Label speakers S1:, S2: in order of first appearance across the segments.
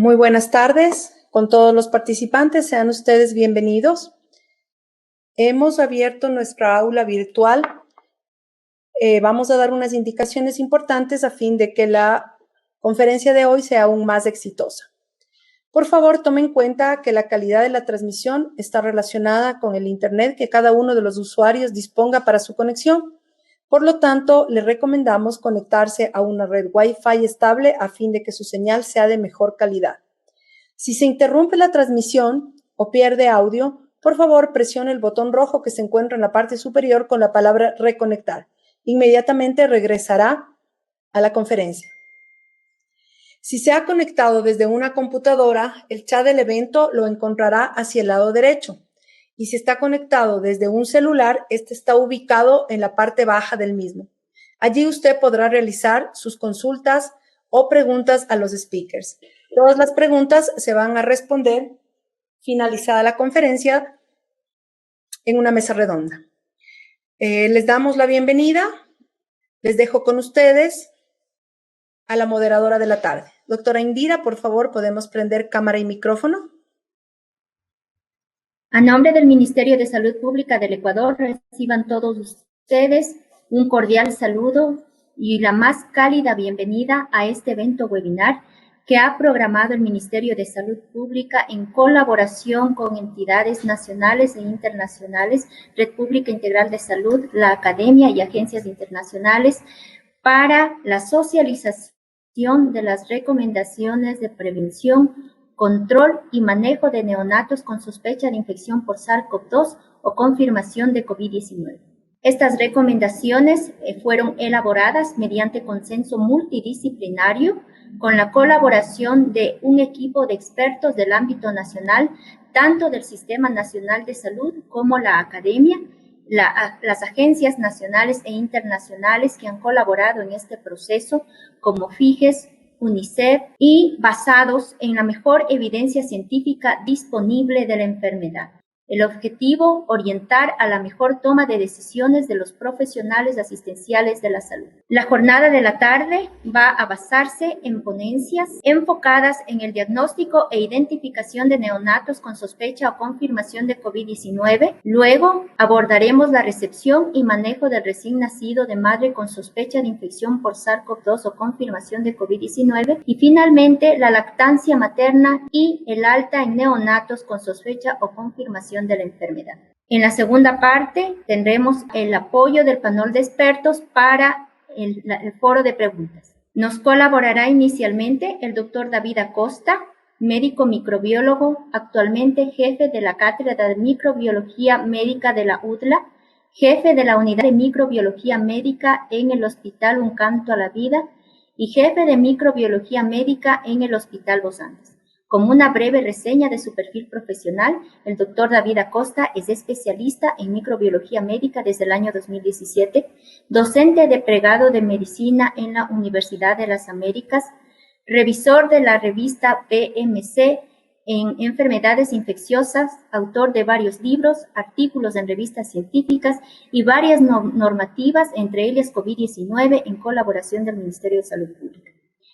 S1: Muy buenas tardes con todos los participantes, sean ustedes bienvenidos. Hemos abierto nuestra aula virtual. Vamos a dar unas indicaciones importantes a fin de que la conferencia de hoy sea aún más exitosa. Por favor, tome en cuenta que la calidad de la transmisión está relacionada con el Internet que cada uno de los usuarios disponga para su conexión. Por lo tanto, le recomendamos conectarse a una red Wi-Fi estable a fin de que su señal sea de mejor calidad. Si se interrumpe la transmisión o pierde audio, por favor presione el botón rojo que se encuentra en la parte superior con la palabra reconectar. Inmediatamente regresará a la conferencia. Si se ha conectado desde una computadora, el chat del evento lo encontrará hacia el lado derecho. Y si está conectado desde un celular, este está ubicado en la parte baja del mismo. Allí usted podrá realizar sus consultas o preguntas a los speakers. Todas las preguntas se van a responder finalizada la conferencia en una mesa redonda. Les damos la bienvenida. Les dejo con ustedes a la moderadora de la tarde. Doctora Indira, por favor, ¿podemos prender cámara y micrófono?
S2: A nombre del Ministerio de Salud Pública del Ecuador, reciban todos ustedes un cordial saludo y la más cálida bienvenida a este evento webinar que ha programado el Ministerio de Salud Pública en colaboración con entidades nacionales e internacionales, Red Pública Integral de Salud, la Academia y agencias internacionales para la socialización de las recomendaciones de prevención, control y manejo de neonatos con sospecha de infección por SARS-CoV-2 o confirmación de COVID-19. Estas recomendaciones fueron elaboradas mediante consenso multidisciplinario con la colaboración de un equipo de expertos del ámbito nacional, tanto del Sistema Nacional de Salud como la Academia, las agencias nacionales e internacionales que han colaborado en este proceso, como FIGES, UNICEF, y basados en la mejor evidencia científica disponible de la enfermedad. El objetivo, orientar a la mejor toma de decisiones de los profesionales asistenciales de la salud. La jornada de la tarde va a basarse en ponencias enfocadas en el diagnóstico e identificación de neonatos con sospecha o confirmación de COVID-19. Luego abordaremos la recepción y manejo del recién nacido de madre con sospecha de infección por SARS-CoV-2 o confirmación de COVID-19. Y finalmente, la lactancia materna y el alta en neonatos con sospecha o confirmación de la enfermedad. En la segunda parte tendremos el apoyo del panel de expertos para el foro de preguntas. Nos colaborará inicialmente el doctor David Acosta, médico microbiólogo, actualmente jefe de la Cátedra de Microbiología Médica de la UDLA, jefe de la Unidad de Microbiología Médica en el Hospital Un Canto a la Vida y jefe de Microbiología Médica en el Hospital Los Andes. Como una breve reseña de su perfil profesional, el doctor David Acosta es especialista en microbiología médica desde el año 2017, docente de pregrado de medicina en la Universidad de las Américas, revisor de la revista PMC en enfermedades infecciosas, autor de varios libros, artículos en revistas científicas y varias normativas, entre ellas COVID-19, en colaboración del Ministerio de Salud Pública.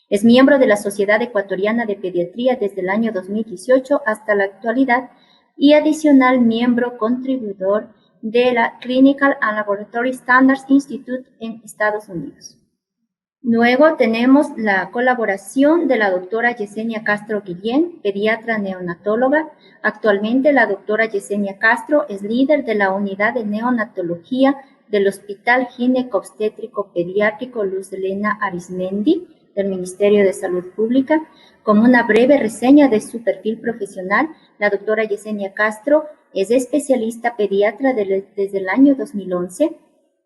S2: Es miembro de la Sociedad Ecuatoriana de Pediatría desde el año 2018 hasta la actualidad y adicional miembro contribuidor de la Clinical and Laboratory Standards Institute en Estados Unidos. Luego tenemos la colaboración de la doctora Yesenia Castro Guillén, pediatra neonatóloga. Actualmente la doctora Yesenia Castro es líder de la unidad de neonatología del Hospital Ginecobstétrico Pediátrico Luz Helena Arizmendi del Ministerio de Salud Pública. Como una breve reseña de su perfil profesional, la doctora Yesenia Castro es especialista pediatra desde el año 2011,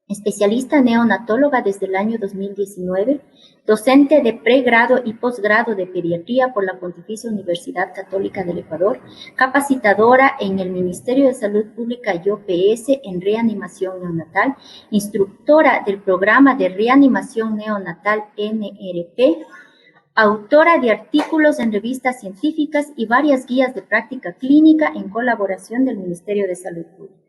S2: especialista neonatóloga desde el año 2019, docente de pregrado y posgrado de pediatría por la Pontificia Universidad Católica del Ecuador, capacitadora en el Ministerio de Salud Pública y OPS en reanimación neonatal, instructora del programa de reanimación neonatal NRP, autora de artículos en revistas científicas y varias guías de práctica clínica en colaboración del Ministerio de Salud Pública.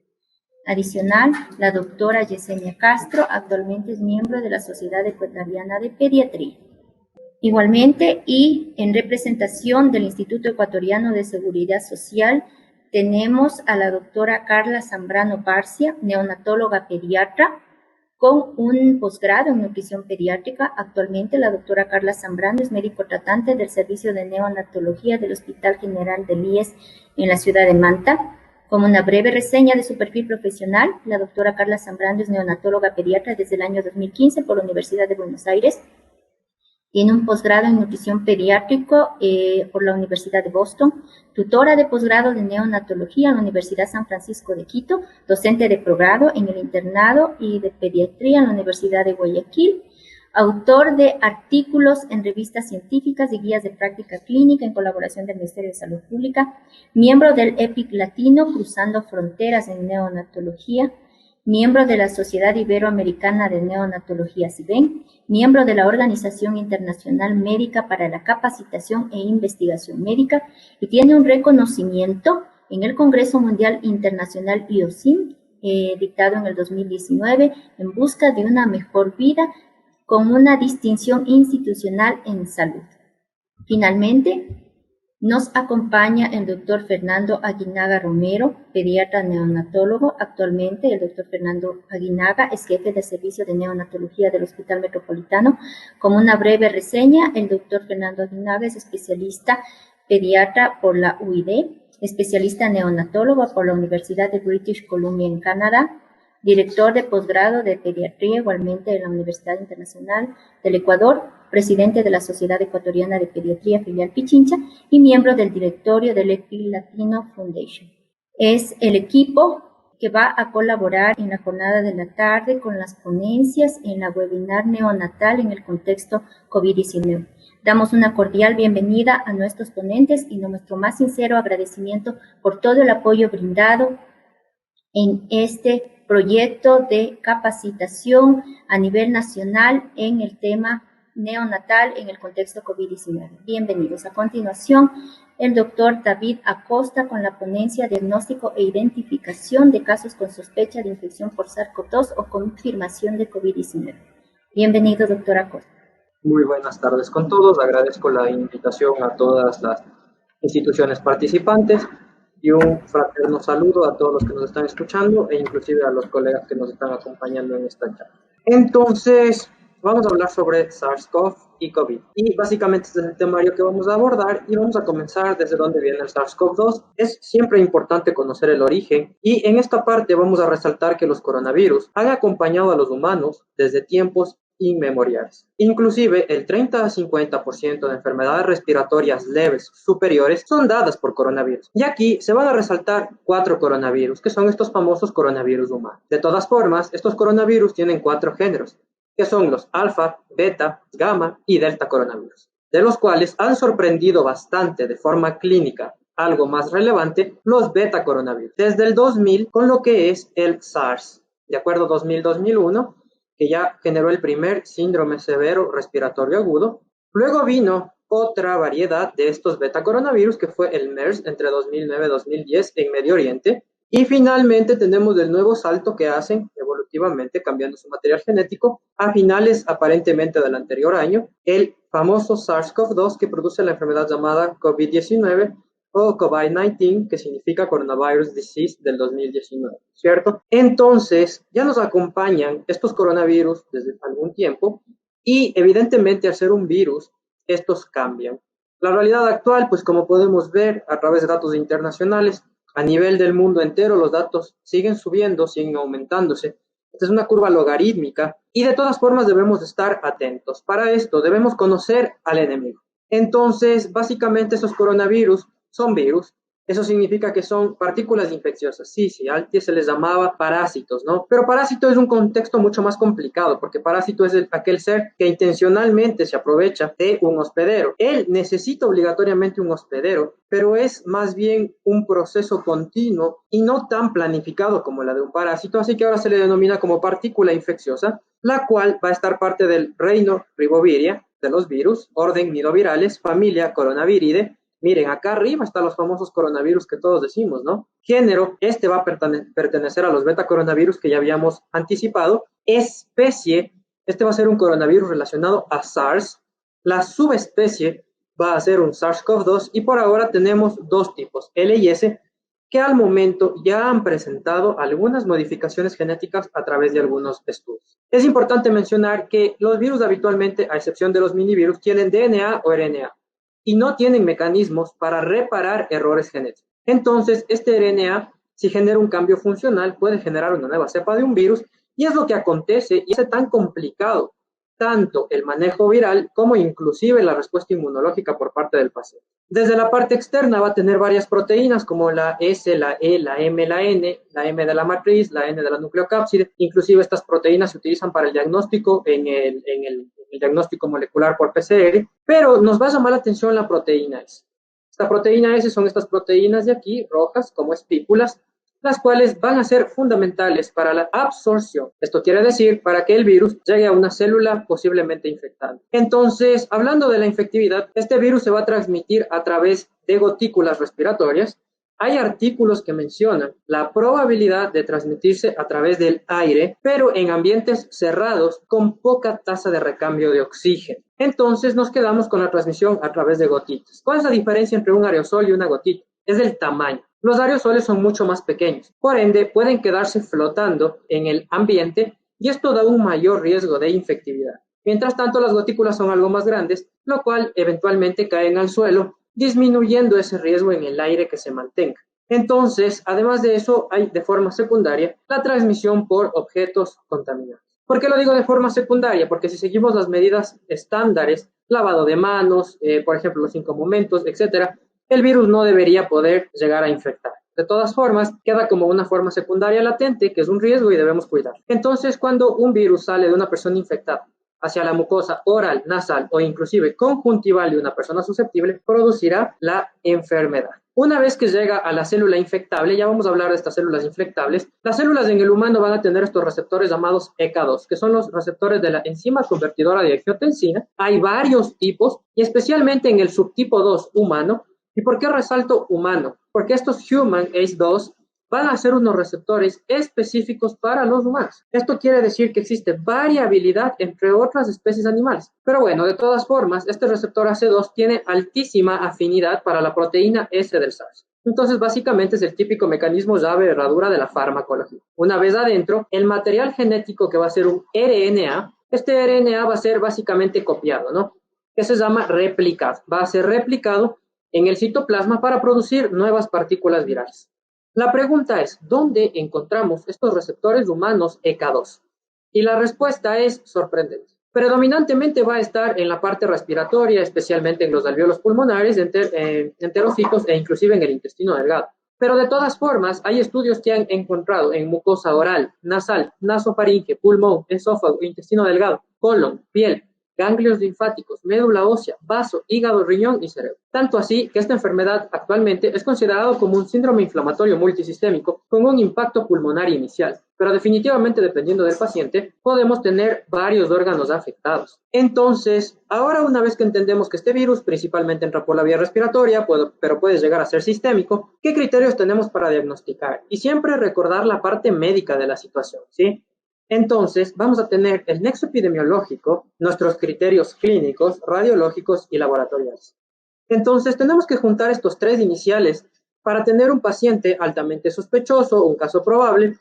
S2: Adicional, la doctora Yesenia Castro actualmente es miembro de la Sociedad Ecuatoriana de Pediatría. Igualmente, y en representación del Instituto Ecuatoriano de Seguridad Social, tenemos a la doctora Carla Zambrano Barcia, neonatóloga pediatra, con un posgrado en nutrición pediátrica. Actualmente, la doctora Carla Zambrano es médico tratante del Servicio de Neonatología del Hospital General del IES en la ciudad de Manta. Como una breve reseña de su perfil profesional, la doctora Carla Zambrano es neonatóloga pediatra desde el año 2015 por la Universidad de Buenos Aires. Tiene un posgrado en nutrición pediátrico por la Universidad de Boston, tutora de posgrado de neonatología en la Universidad San Francisco de Quito, docente de posgrado en el internado y de pediatría en la Universidad de Guayaquil, autor de artículos en revistas científicas y guías de práctica clínica en colaboración del Ministerio de Salud Pública, miembro del EPIC Latino Cruzando Fronteras en Neonatología, miembro de la Sociedad Iberoamericana de Neonatología (CIBEN), miembro de la Organización Internacional Médica para la Capacitación e Investigación Médica, y tiene un reconocimiento en el Congreso Mundial Internacional IOSIM, dictado en el 2019, en busca de una mejor vida, con una distinción institucional en salud. Finalmente, nos acompaña el doctor Fernando Aguinaga Romero, pediatra neonatólogo. Actualmente, el doctor Fernando Aguinaga es jefe de servicio de neonatología del Hospital Metropolitano. Como una breve reseña, el doctor Fernando Aguinaga es especialista pediatra por la UID, especialista neonatólogo por la Universidad de British Columbia en Canadá, director de posgrado de pediatría igualmente de la Universidad Internacional del Ecuador, presidente de la Sociedad Ecuatoriana de Pediatría filial Pichincha y miembro del directorio del EPIC Latino Foundation. Es el equipo que va a colaborar en la jornada de la tarde con las ponencias en la webinar neonatal en el contexto COVID-19. Damos una cordial bienvenida a nuestros ponentes y nuestro más sincero agradecimiento por todo el apoyo brindado en este proyecto de capacitación a nivel nacional en el tema neonatal en el contexto COVID-19. Bienvenidos. A continuación, el doctor David Acosta con la ponencia Diagnóstico e Identificación de casos con sospecha de infección por SARS-CoV-2 o confirmación de COVID-19. Bienvenido, doctor Acosta.
S3: Muy buenas tardes con todos. Agradezco la invitación a todas las instituciones participantes y un fraterno saludo a todos los que nos están escuchando e inclusive a los colegas que nos están acompañando en esta charla. Entonces, vamos a hablar sobre SARS-CoV y COVID. Y básicamente este es el temario que vamos a abordar y vamos a comenzar desde dónde viene el SARS-CoV-2. Es siempre importante conocer el origen y en esta parte vamos a resaltar que los coronavirus han acompañado a los humanos desde tiempos inmemoriales. Inclusive el 30 a 50% de enfermedades respiratorias leves superiores son dadas por coronavirus. Y aquí se van a resaltar 4 coronavirus, que son estos famosos coronavirus humanos. De todas formas, estos coronavirus tienen 4 géneros, que son los alfa, beta, gamma y delta coronavirus, de los cuales han sorprendido bastante de forma clínica, algo más relevante, los beta coronavirus. Desde el 2000 con lo que es el SARS, de acuerdo 2000-2001, que ya generó el primer síndrome severo respiratorio agudo. Luego vino otra variedad de estos beta coronavirus, que fue el MERS entre 2009-2010 en Medio Oriente. Y finalmente tenemos el nuevo salto que hacen evolutivamente, cambiando su material genético, a finales aparentemente del anterior año, el famoso SARS-CoV-2 que produce la enfermedad llamada COVID-19 o COVID-19, que significa Coronavirus Disease del 2019, ¿cierto? Entonces, ya nos acompañan estos coronavirus desde algún tiempo y evidentemente al ser un virus, estos cambian. La realidad actual, pues como podemos ver a través de datos internacionales, a nivel del mundo entero los datos siguen subiendo, siguen aumentándose. Esta es una curva logarítmica y de todas formas debemos estar atentos. Para esto debemos conocer al enemigo. Entonces, básicamente esos coronavirus son virus. Eso significa que son partículas infecciosas. Sí, antes se les llamaba parásitos, ¿no? Pero parásito es un contexto mucho más complicado, porque parásito es aquel ser que intencionalmente se aprovecha de un hospedero. Él necesita obligatoriamente un hospedero, pero es más bien un proceso continuo y no tan planificado como la de un parásito, así que ahora se le denomina como partícula infecciosa, la cual va a estar parte del reino Riboviria de los virus, orden nidovirales, familia Coronaviridae. Miren, acá arriba están los famosos coronavirus que todos decimos, ¿no? Género, este va a pertenecer a los beta coronavirus que ya habíamos anticipado. Especie, este va a ser un coronavirus relacionado a SARS. La subespecie va a ser un SARS-CoV-2 y por ahora tenemos dos tipos, L y S, que al momento ya han presentado algunas modificaciones genéticas a través de algunos estudios. Es importante mencionar que los virus habitualmente, a excepción de los minivirus, tienen DNA o RNA y no tienen mecanismos para reparar errores genéticos. Entonces, este RNA, si genera un cambio funcional, puede generar una nueva cepa de un virus y es lo que acontece y es tan complicado tanto el manejo viral como inclusive la respuesta inmunológica por parte del paciente. Desde la parte externa va a tener varias proteínas como la S, la E, la M, la N, la M de la matriz, la N de la nucleocápside. Inclusive estas proteínas se utilizan para el diagnóstico en el diagnóstico molecular por PCR, pero nos va a llamar la atención la proteína S. Esta proteína S son estas proteínas de aquí, rojas, como espículas, las cuales van a ser fundamentales para la absorción. Esto quiere decir para que el virus llegue a una célula posiblemente infectada. Entonces, hablando de la infectividad, este virus se va a transmitir a través de gotículas respiratorias. Hay artículos que mencionan la probabilidad de transmitirse a través del aire, pero en ambientes cerrados con poca tasa de recambio de oxígeno. Entonces nos quedamos con la transmisión a través de gotitas. ¿Cuál es la diferencia entre un aerosol y una gotita? Es el tamaño. Los aerosoles son mucho más pequeños, por ende pueden quedarse flotando en el ambiente y esto da un mayor riesgo de infectividad. Mientras tanto, las gotículas son algo más grandes, lo cual eventualmente caen al suelo, disminuyendo ese riesgo en el aire que se mantenga. Entonces, además de eso, hay de forma secundaria la transmisión por objetos contaminados. ¿Por qué lo digo de forma secundaria? Porque si seguimos las medidas estándares, lavado de manos, por ejemplo, los 5 momentos, etcétera, el virus no debería poder llegar a infectar. De todas formas, queda como una forma secundaria latente, que es un riesgo y debemos cuidar. Entonces, cuando un virus sale de una persona infectada hacia la mucosa oral, nasal o inclusive conjuntival de una persona susceptible, producirá la enfermedad. Una vez que llega a la célula infectable, ya vamos a hablar de estas células infectables, las células en el humano van a tener estos receptores llamados ECA2, que son los receptores de la enzima convertidora de angiotensina. Hay varios tipos y especialmente en el subtipo 2 humano. ¿Y por qué resalto humano? Porque estos human ACE2 van a ser unos receptores específicos para los humanos. Esto quiere decir que existe variabilidad entre otras especies animales. Pero bueno, de todas formas, este receptor AC2 tiene altísima afinidad para la proteína S del SARS. Entonces, básicamente es el típico mecanismo llave herradura de la farmacología. Una vez adentro, el material genético que va a ser un RNA, este RNA va a ser básicamente copiado, ¿no? Que se llama replicado. Va a ser replicado en el citoplasma para producir nuevas partículas virales. La pregunta es, ¿dónde encontramos estos receptores humanos ECA2? Y la respuesta es sorprendente. Predominantemente va a estar en la parte respiratoria, especialmente en los alvéolos pulmonares, enterocitos e inclusive en el intestino delgado. Pero de todas formas, hay estudios que han encontrado en mucosa oral, nasal, nasofaringe, pulmón, esófago, intestino delgado, colon, piel, ganglios linfáticos, médula ósea, vaso, hígado, riñón y cerebro. Tanto así que esta enfermedad actualmente es considerado como un síndrome inflamatorio multisistémico con un impacto pulmonar inicial, pero definitivamente dependiendo del paciente podemos tener varios órganos afectados. Entonces, ahora una vez que entendemos que este virus principalmente entra por la vía respiratoria, pero puede llegar a ser sistémico, ¿qué criterios tenemos para diagnosticar? Y siempre recordar la parte médica de la situación, ¿sí? Entonces, vamos a tener el nexo epidemiológico, nuestros criterios clínicos, radiológicos y laboratoriales. Entonces, tenemos que juntar estos tres iniciales para tener un paciente altamente sospechoso, un caso probable,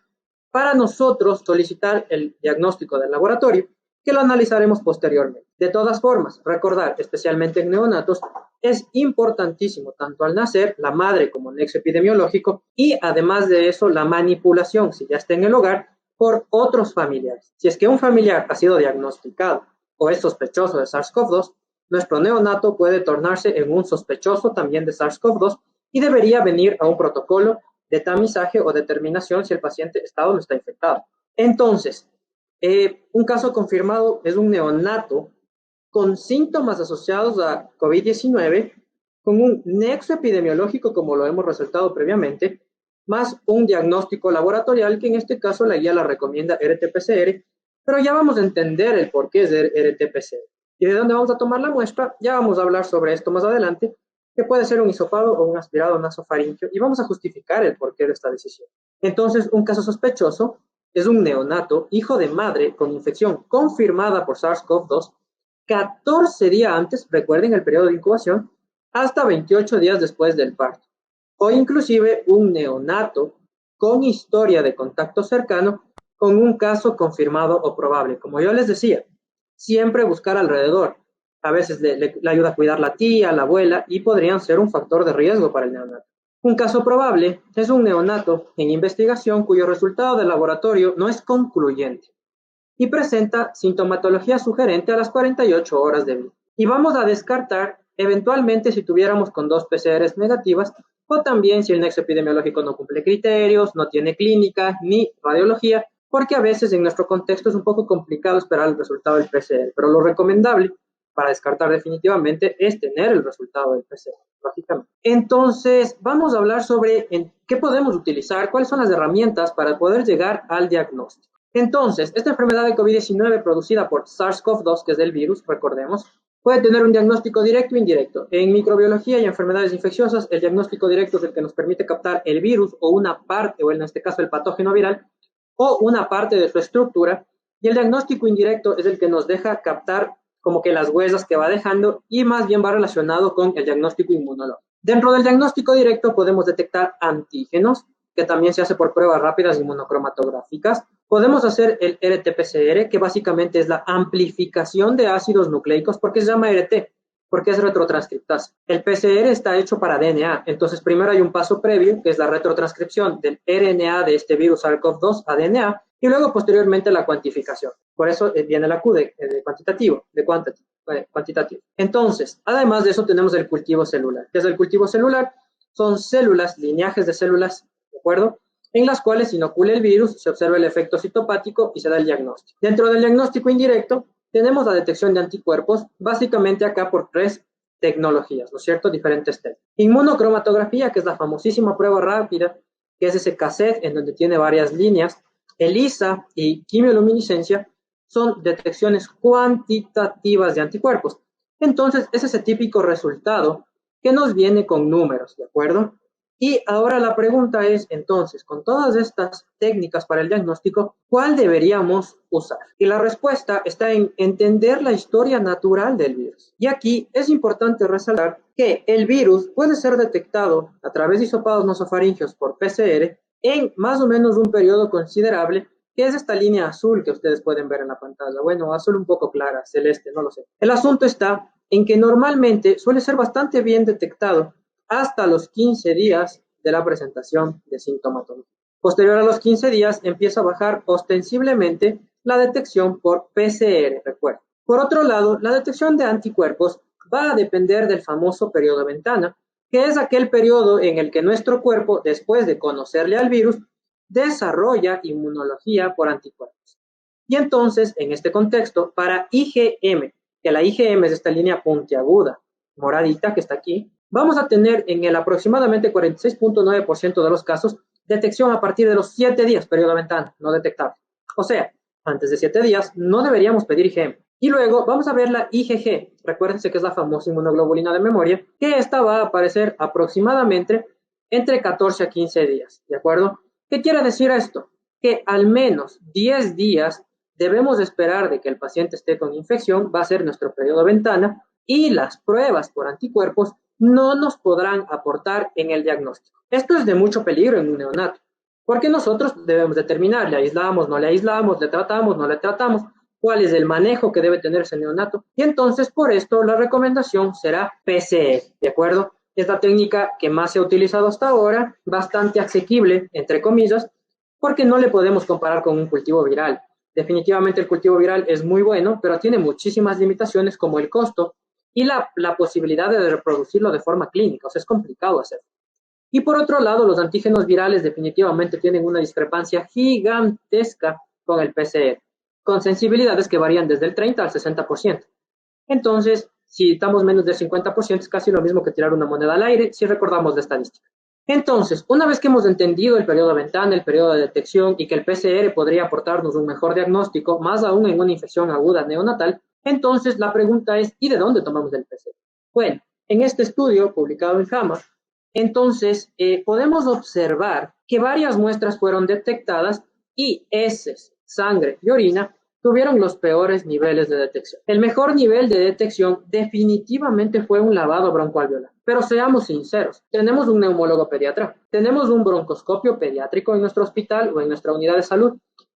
S3: para nosotros solicitar el diagnóstico del laboratorio, que lo analizaremos posteriormente. De todas formas, recordar, especialmente en neonatos, es importantísimo, tanto al nacer, la madre como nexo epidemiológico, y además de eso, la manipulación, si ya está en el hogar, por otros familiares. Si es que un familiar ha sido diagnosticado o es sospechoso de SARS-CoV-2, nuestro neonato puede tornarse en un sospechoso también de SARS-CoV-2 y debería venir a un protocolo de tamizaje o determinación si el paciente está o no está infectado. Entonces, un caso confirmado es un neonato con síntomas asociados a COVID-19, con un nexo epidemiológico, como lo hemos resaltado previamente, más un diagnóstico laboratorial, que en este caso la guía la recomienda RT-PCR, pero ya vamos a entender el porqué es de RT-PCR. ¿Y de dónde vamos a tomar la muestra? Ya vamos a hablar sobre esto más adelante, que puede ser un hisopado o un aspirado nasofaríngeo, y vamos a justificar el porqué de esta decisión. Entonces, un caso sospechoso es un neonato, hijo de madre con infección confirmada por SARS-CoV-2, 14 días antes, recuerden el periodo de incubación, hasta 28 días después del parto. O inclusive un neonato con historia de contacto cercano con un caso confirmado o probable. Como yo les decía, siempre buscar alrededor. A veces le ayuda a cuidar la tía, la abuela, y podrían ser un factor de riesgo para el neonato. Un caso probable es un neonato en investigación cuyo resultado de laboratorio no es concluyente y presenta sintomatología sugerente a las 48 horas de vida. Y vamos a descartar eventualmente si tuviéramos con 2 PCRs negativas o también si el nexo epidemiológico no cumple criterios, no tiene clínica ni radiología, porque a veces en nuestro contexto es un poco complicado esperar el resultado del PCR, pero lo recomendable para descartar definitivamente es tener el resultado del PCR, lógicamente. Entonces, vamos a hablar sobre qué podemos utilizar, cuáles son las herramientas para poder llegar al diagnóstico. Entonces, esta enfermedad de COVID-19 producida por SARS-CoV-2, que es del virus, recordemos, puede tener un diagnóstico directo e indirecto. En microbiología y enfermedades infecciosas, el diagnóstico directo es el que nos permite captar el virus o una parte, o en este caso el patógeno viral, o una parte de su estructura, y el diagnóstico indirecto es el que nos deja captar como que las huellas que va dejando y más bien va relacionado con el diagnóstico inmunológico. Dentro del diagnóstico directo podemos detectar antígenos, que también se hace por pruebas rápidas inmunocromatográficas. Podemos hacer el RT-PCR, que básicamente es la amplificación de ácidos nucleicos, porque se llama RT, porque es retrotranscriptasa. El PCR está hecho para DNA, entonces primero hay un paso previo, que es la retrotranscripción del RNA de este virus SARS-CoV-2 a DNA, y luego posteriormente la cuantificación. Por eso viene la Q de cuantitativo, de cuantitativo. Entonces, además de eso tenemos el cultivo celular. ¿Qué es el cultivo celular? Son células, lineajes de células, ¿de acuerdo?, en las cuales se inocula el virus, se observa el efecto citopático y se da el diagnóstico. Dentro del diagnóstico indirecto, tenemos la detección de anticuerpos, básicamente acá por 3 tecnologías, ¿no es cierto?, diferentes técnicas. Inmunocromatografía, que es la famosísima prueba rápida, que es ese cassette en donde tiene varias líneas. ELISA y quimioluminiscencia son detecciones cuantitativas de anticuerpos. Entonces, es ese típico resultado que nos viene con números, ¿de acuerdo? Y ahora la pregunta es, entonces, con todas estas técnicas para el diagnóstico, ¿cuál deberíamos usar? Y la respuesta está en entender la historia natural del virus. Y aquí es importante resaltar que el virus puede ser detectado a través de hisopados nasofaringeos por PCR en más o menos un periodo considerable, que es esta línea azul que ustedes pueden ver en la pantalla. Bueno, azul un poco clara, celeste, no lo sé. El asunto está en que normalmente suele ser bastante bien detectado hasta los 15 días de la presentación de sintomatología. Posterior a los 15 días empieza a bajar ostensiblemente la detección por PCR, recuerden. Por otro lado, la detección de anticuerpos va a depender del famoso periodo de ventana, que es aquel periodo en el que nuestro cuerpo, después de conocerle al virus, desarrolla inmunología por anticuerpos. Y entonces, en este contexto, para IgM, que la IgM es esta línea puntiaguda, moradita que está aquí, vamos a tener en el aproximadamente 46.9% de los casos detección a partir de los 7 días, periodo de ventana, no detectable. O sea, antes de 7 días no deberíamos pedir IgM. Y luego vamos a ver la IgG, recuérdense que es la famosa inmunoglobulina de memoria, que esta va a aparecer aproximadamente entre 14 a 15 días, ¿de acuerdo? ¿Qué quiere decir esto? Que al menos 10 días debemos esperar de que el paciente esté con infección, va a ser nuestro periodo de ventana, y las pruebas por anticuerpos no nos podrán aportar en el diagnóstico. Esto es de mucho peligro en un neonato, porque nosotros debemos determinar, le aislamos, no le aislamos, le tratamos, no le tratamos, cuál es el manejo que debe tener ese neonato, y entonces por esto la recomendación será PCR, ¿de acuerdo? Es la técnica que más se ha utilizado hasta ahora, bastante asequible, entre comillas, porque no le podemos comparar con un cultivo viral. Definitivamente el cultivo viral es muy bueno, pero tiene muchísimas limitaciones como el costo y la posibilidad de reproducirlo de forma clínica, o sea, es complicado hacerlo. Y por otro lado, los antígenos virales definitivamente tienen una discrepancia gigantesca con el PCR, con sensibilidades que varían desde el 30 al 60%. Entonces, si estamos menos del 50%, es casi lo mismo que tirar una moneda al aire, si recordamos la estadística. Entonces, una vez que hemos entendido el periodo de ventana, el periodo de detección y que el PCR podría aportarnos un mejor diagnóstico, más aún en una infección aguda neonatal, entonces la pregunta es, ¿y de dónde tomamos el PCR? Bueno, en este estudio publicado en JAMA, entonces podemos observar que varias muestras fueron detectadas y heces, sangre y orina tuvieron los peores niveles de detección. El mejor nivel de detección definitivamente fue un lavado broncoalveolar. Pero seamos sinceros, tenemos un neumólogo pediatra, tenemos un broncoscopio pediátrico en nuestro hospital o en nuestra unidad de salud.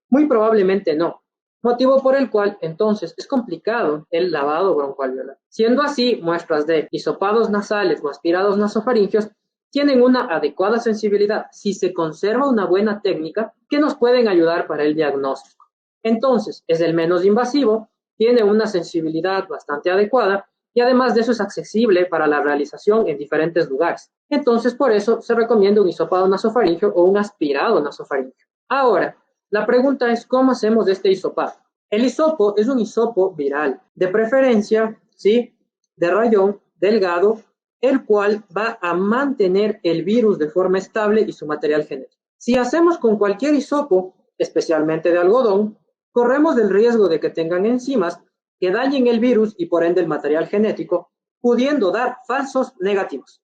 S3: Muy probablemente no. Motivo por el cual, entonces, es complicado el lavado broncoalveolar. Siendo así, muestras de hisopados nasales o aspirados nasofaringeos tienen una adecuada sensibilidad si se conserva una buena técnica que nos pueden ayudar para el diagnóstico. Entonces, es el menos invasivo, tiene una sensibilidad bastante adecuada y además de eso es accesible para la realización en diferentes lugares. Entonces, por eso se recomienda un hisopado nasofaringeo o un aspirado nasofaringeo. Ahora, la pregunta es, ¿cómo hacemos este hisopado? El hisopo es un hisopo viral, de preferencia, ¿sí?, de rayón delgado, el cual va a mantener el virus de forma estable y su material genético. Si hacemos con cualquier hisopo, especialmente de algodón, corremos el riesgo de que tengan enzimas que dañen el virus y por ende el material genético, pudiendo dar falsos negativos.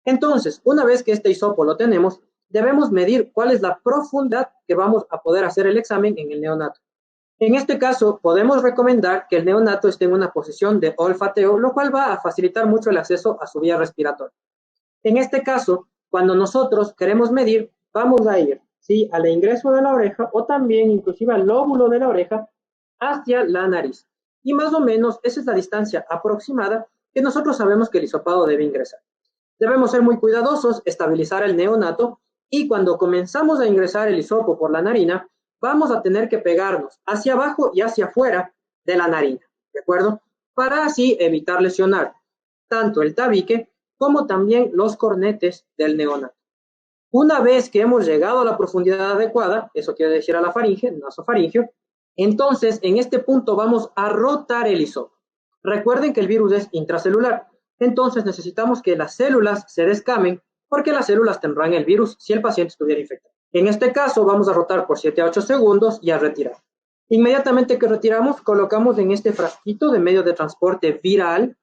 S3: Entonces, una vez que este hisopo lo tenemos, debemos medir cuál es la profundidad que vamos a poder hacer el examen en el neonato. En este caso, podemos recomendar que el neonato esté en una posición de olfateo, lo cual va a facilitar mucho el acceso a su vía respiratoria. En este caso, cuando nosotros queremos medir, vamos a ir, ¿sí?, al ingreso de la oreja o también inclusive al lóbulo de la oreja hacia la nariz. Y más o menos esa es la distancia aproximada que nosotros sabemos que el hisopado debe ingresar. Debemos ser muy cuidadosos, estabilizar el neonato y cuando comenzamos a ingresar el hisopo por la narina, vamos a tener que pegarnos hacia abajo y hacia afuera de la narina, ¿de acuerdo? Para así evitar lesionar tanto el tabique como también los cornetes del neonato. Una vez que hemos llegado a la profundidad adecuada, eso quiere decir a la faringe, nasofaringeo, entonces en este punto vamos a rotar el hisopo. Recuerden que el virus es intracelular, entonces necesitamos que las células se descamen porque las células tendrán el virus si el paciente estuviera infectado. En este caso vamos a rotar por 7 a 8 segundos y a retirar. Inmediatamente que retiramos, colocamos en este frasquito de medio de transporte viral,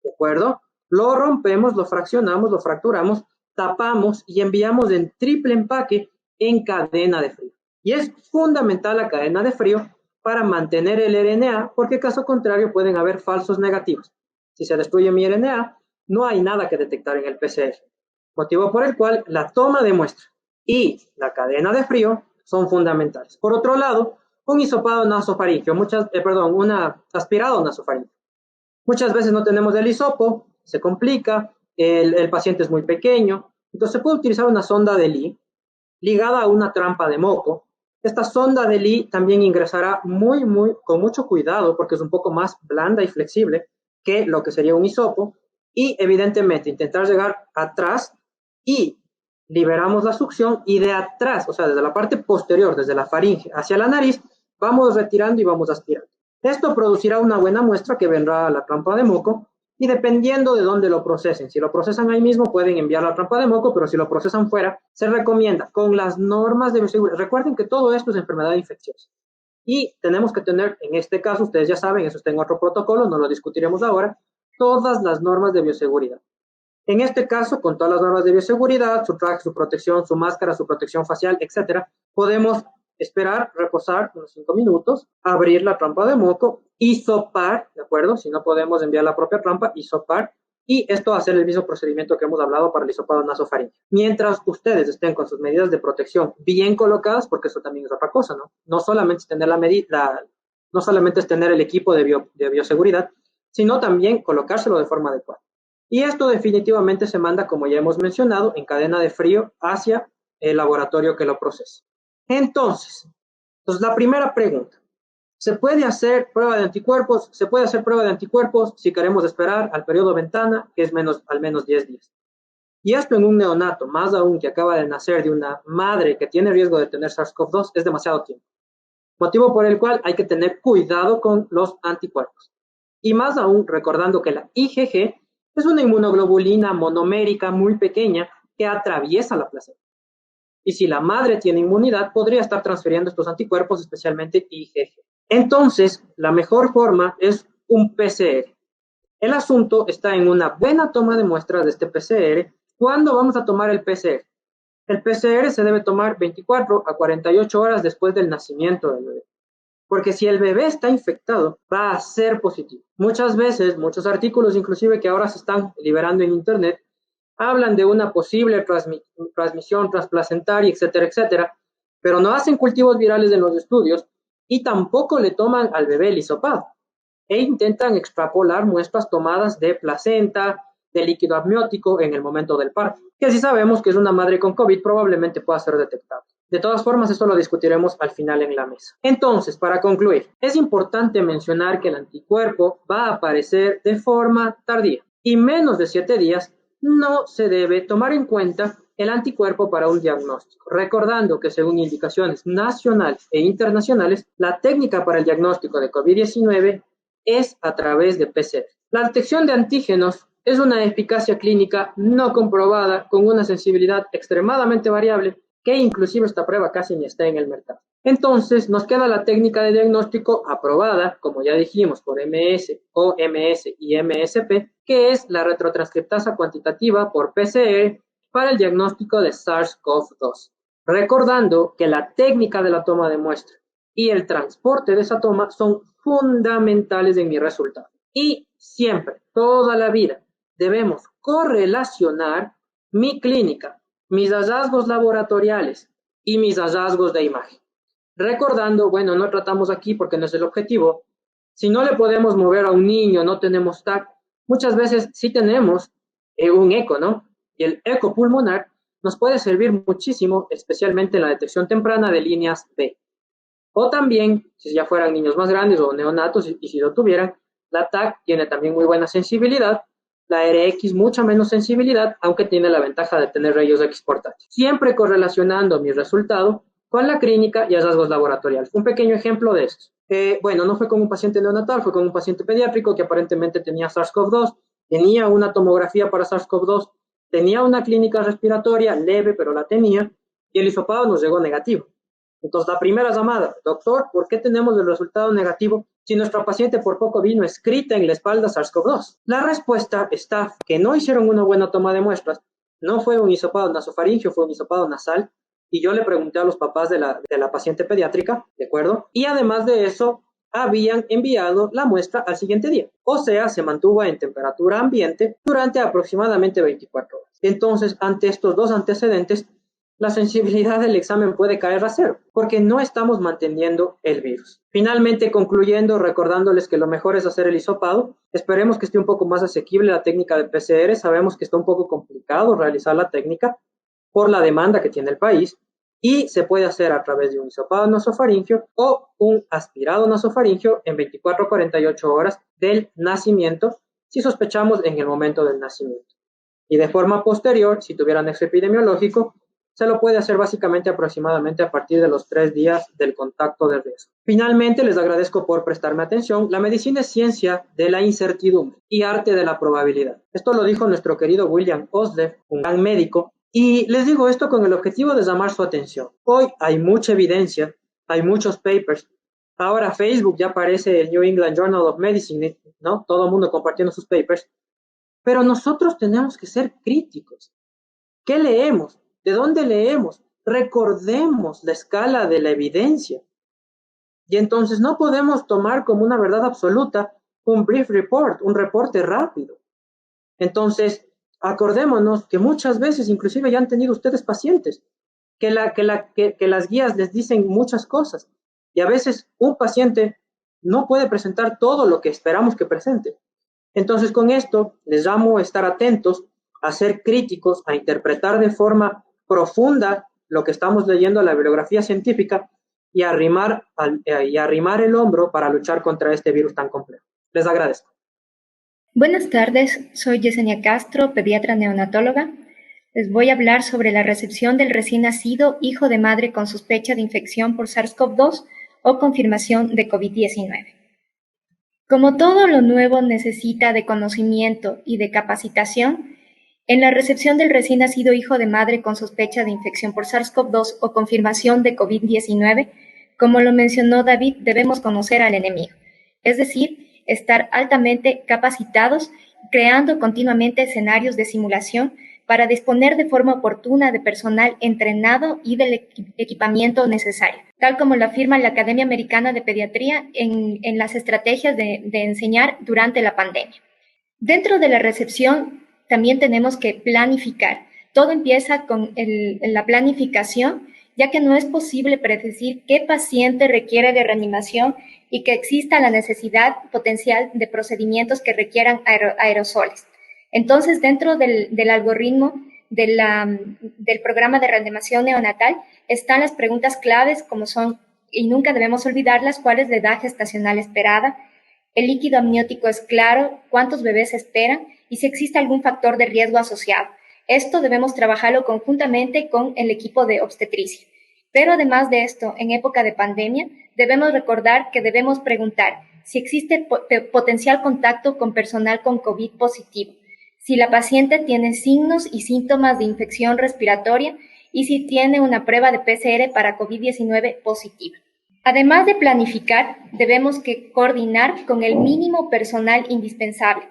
S3: ¿de acuerdo? Lo rompemos, lo fraccionamos, lo fracturamos, tapamos y enviamos en triple empaque en cadena de frío. Y es fundamental la cadena de frío para mantener el RNA, porque caso contrario pueden haber falsos negativos. Si se destruye mi RNA, no hay nada que detectar en el PCR. Motivo por el cual la toma de muestra y la cadena de frío son fundamentales. Por otro lado, un hisopado nasofaringeo, un aspirado nasofaringeo. Muchas veces no tenemos el hisopo, se complica, el paciente es muy pequeño, entonces se puede utilizar una sonda de Lee ligada a una trampa de moco. Esta sonda de Lee también ingresará con mucho cuidado porque es un poco más blanda y flexible que lo que sería un hisopo y evidentemente intentar llegar atrás y liberamos la succión y de atrás, o sea, desde la parte posterior, desde la faringe hacia la nariz, vamos retirando y vamos aspirando. Esto producirá una buena muestra que vendrá a la trampa de moco y dependiendo de dónde lo procesen, si lo procesan ahí mismo pueden enviar la trampa de moco, pero si lo procesan fuera, se recomienda con las normas de bioseguridad. Recuerden que todo esto es enfermedad infecciosa y tenemos que tener, en este caso, ustedes ya saben, eso está en otro protocolo, no lo discutiremos ahora, todas las normas de bioseguridad. En este caso, con todas las normas de bioseguridad, su traje, su protección, su máscara, su protección facial, etcétera, podemos esperar, reposar unos 5 minutos, abrir la trampa de moco, hisopar, ¿de acuerdo? Si no podemos enviar la propia trampa, hisopar, y esto hacer el mismo procedimiento que hemos hablado para el hisopado nasofaringeo. Mientras ustedes estén con sus medidas de protección bien colocadas, porque eso también es otra cosa, ¿no? No solamente es tener no solamente es tener el equipo de bioseguridad, sino también colocárselo de forma adecuada. Y esto definitivamente se manda, como ya hemos mencionado, en cadena de frío hacia el laboratorio que lo procesa. Entonces, la primera pregunta, ¿se puede hacer prueba de anticuerpos? Se puede hacer prueba de anticuerpos si queremos esperar al periodo ventana, que es al menos 10 días. Y esto en un neonato, más aún que acaba de nacer de una madre que tiene riesgo de tener SARS-CoV-2, es demasiado tiempo. Motivo por el cual hay que tener cuidado con los anticuerpos. Y más aún recordando que la IgG es una inmunoglobulina monomérica muy pequeña que atraviesa la placenta. Y si la madre tiene inmunidad, podría estar transfiriendo estos anticuerpos, especialmente IgG. Entonces, la mejor forma es un PCR. El asunto está en una buena toma de muestras de este PCR. ¿Cuándo vamos a tomar el PCR? El PCR se debe tomar 24 a 48 horas después del nacimiento del bebé. porque si el bebé está infectado, va a ser positivo. Muchas veces, muchos artículos inclusive que ahora se están liberando en internet, hablan de una posible transmisión transplacentaria, etcétera, etcétera, pero no hacen cultivos virales en los estudios y tampoco le toman al bebé el hisopado e intentan extrapolar muestras tomadas de placenta, de líquido amniótico en el momento del parto, que si sabemos que es una madre con COVID probablemente pueda ser detectable. De todas formas, esto lo discutiremos al final en la mesa. Entonces, para concluir, es importante mencionar que el anticuerpo va a aparecer de forma tardía y menos de 7 días no se debe tomar en cuenta el anticuerpo para un diagnóstico, recordando que según indicaciones nacionales e internacionales, la técnica para el diagnóstico de COVID-19 es a través de PCR. La detección de antígenos es una eficacia clínica no comprobada con una sensibilidad extremadamente variable que inclusive esta prueba casi ni está en el mercado. Entonces, nos queda la técnica de diagnóstico aprobada, como ya dijimos, por MS, OMS y MSP, que es la retrotranscriptasa cuantitativa por PCR para el diagnóstico de SARS-CoV-2. Recordando que la técnica de la toma de muestra y el transporte de esa toma son fundamentales en mi resultado. Y siempre, toda la vida, debemos correlacionar mi clínica, mis hallazgos laboratoriales y mis hallazgos de imagen. Recordando, bueno, no tratamos aquí porque no es el objetivo. Si no le podemos mover a un niño, no tenemos TAC, muchas veces sí tenemos un eco, ¿no? Y el eco pulmonar nos puede servir muchísimo, especialmente en la detección temprana de líneas B. O también, si ya fueran niños más grandes o neonatos, y si lo tuvieran, la TAC tiene también muy buena sensibilidad, la RX mucha menos sensibilidad, aunque tiene la ventaja de tener rayos X portátiles. Siempre correlacionando mi resultado con la clínica y hallazgos laboratoriales. Un pequeño ejemplo de esto. Bueno, no fue con un paciente neonatal, fue con un paciente pediátrico que aparentemente tenía SARS-CoV-2, tenía una tomografía para SARS-CoV-2, tenía una clínica respiratoria leve, pero la tenía, y el hisopado nos llegó negativo. Entonces, la primera llamada, doctor, ¿por qué tenemos el resultado negativo si nuestra paciente por poco vino escrita en la espalda SARS-CoV-2? La respuesta está que no hicieron una buena toma de muestras, no fue un hisopado nasofaringeo, fue un hisopado nasal, y yo le pregunté a los papás de la paciente pediátrica, ¿de acuerdo? Y además de eso, habían enviado la muestra al siguiente día. O sea, se mantuvo en temperatura ambiente durante aproximadamente 24 horas. Entonces, ante estos dos antecedentes, la sensibilidad del examen puede caer a cero, porque no estamos manteniendo el virus. Finalmente, concluyendo, recordándoles que lo mejor es hacer el hisopado. Esperemos que esté un poco más asequible la técnica de PCR. Sabemos que está un poco complicado realizar la técnica por la demanda que tiene el país, y se puede hacer a través de un hisopado nasofaringeo o un aspirado nasofaringeo en 24 a 48 horas del nacimiento, si sospechamos en el momento del nacimiento. Y de forma posterior, si tuviera nexo epidemiológico, se lo puede hacer básicamente aproximadamente a partir de los 3 días del contacto de riesgo. Finalmente, les agradezco por prestarme atención. La medicina es ciencia de la incertidumbre y arte de la probabilidad. Esto lo dijo nuestro querido William Osler, un gran médico, y les digo esto con el objetivo de llamar su atención. Hoy hay mucha evidencia, hay muchos papers. Ahora Facebook ya aparece el New England Journal of Medicine, ¿no? Todo el mundo compartiendo sus papers. Pero nosotros tenemos que ser críticos. ¿Qué leemos? ¿De dónde leemos? Recordemos la escala de la evidencia. Y entonces no podemos tomar como una verdad absoluta un brief report, un reporte rápido. Entonces, acordémonos que muchas veces, inclusive ya han tenido ustedes pacientes, que las guías les dicen muchas cosas. Y a veces un paciente no puede presentar todo lo que esperamos que presente. Entonces, con esto, les llamo a estar atentos, a ser críticos, a interpretar de forma profunda lo que estamos leyendo en la bibliografía científica y arrimar el hombro para luchar contra este virus tan complejo. Les agradezco.
S2: Buenas tardes, soy Yesenia Castro, pediatra neonatóloga. Les voy a hablar sobre la recepción del recién nacido hijo de madre con sospecha de infección por SARS-CoV-2 o confirmación de COVID-19. Como todo lo nuevo necesita de conocimiento y de capacitación, en la recepción del recién nacido hijo de madre con sospecha de infección por SARS-CoV-2 o confirmación de COVID-19, como lo mencionó David, debemos conocer al enemigo, es decir, estar altamente capacitados, creando continuamente escenarios de simulación para disponer de forma oportuna de personal entrenado y del equipamiento necesario, tal como lo afirma la Academia Americana de Pediatría en las estrategias de enseñar durante la pandemia. Dentro de la recepción también tenemos que planificar. Todo empieza con la planificación, ya que no es posible predecir qué paciente requiere de reanimación y que exista la necesidad potencial de procedimientos que requieran aerosoles. Entonces, dentro del algoritmo del programa de reanimación neonatal están las preguntas claves como son, y nunca debemos olvidarlas, cuál es la edad gestacional esperada, el líquido amniótico es claro, cuántos bebés esperan y si existe algún factor de riesgo asociado. Esto debemos trabajarlo conjuntamente con el equipo de obstetricia. Pero además de esto, en época de pandemia, debemos recordar que debemos preguntar si existe potencial contacto con personal con COVID positivo, si la paciente tiene signos y síntomas de infección respiratoria y si tiene una prueba de PCR para COVID-19 positiva. Además de planificar, debemos coordinar con el mínimo personal indispensable,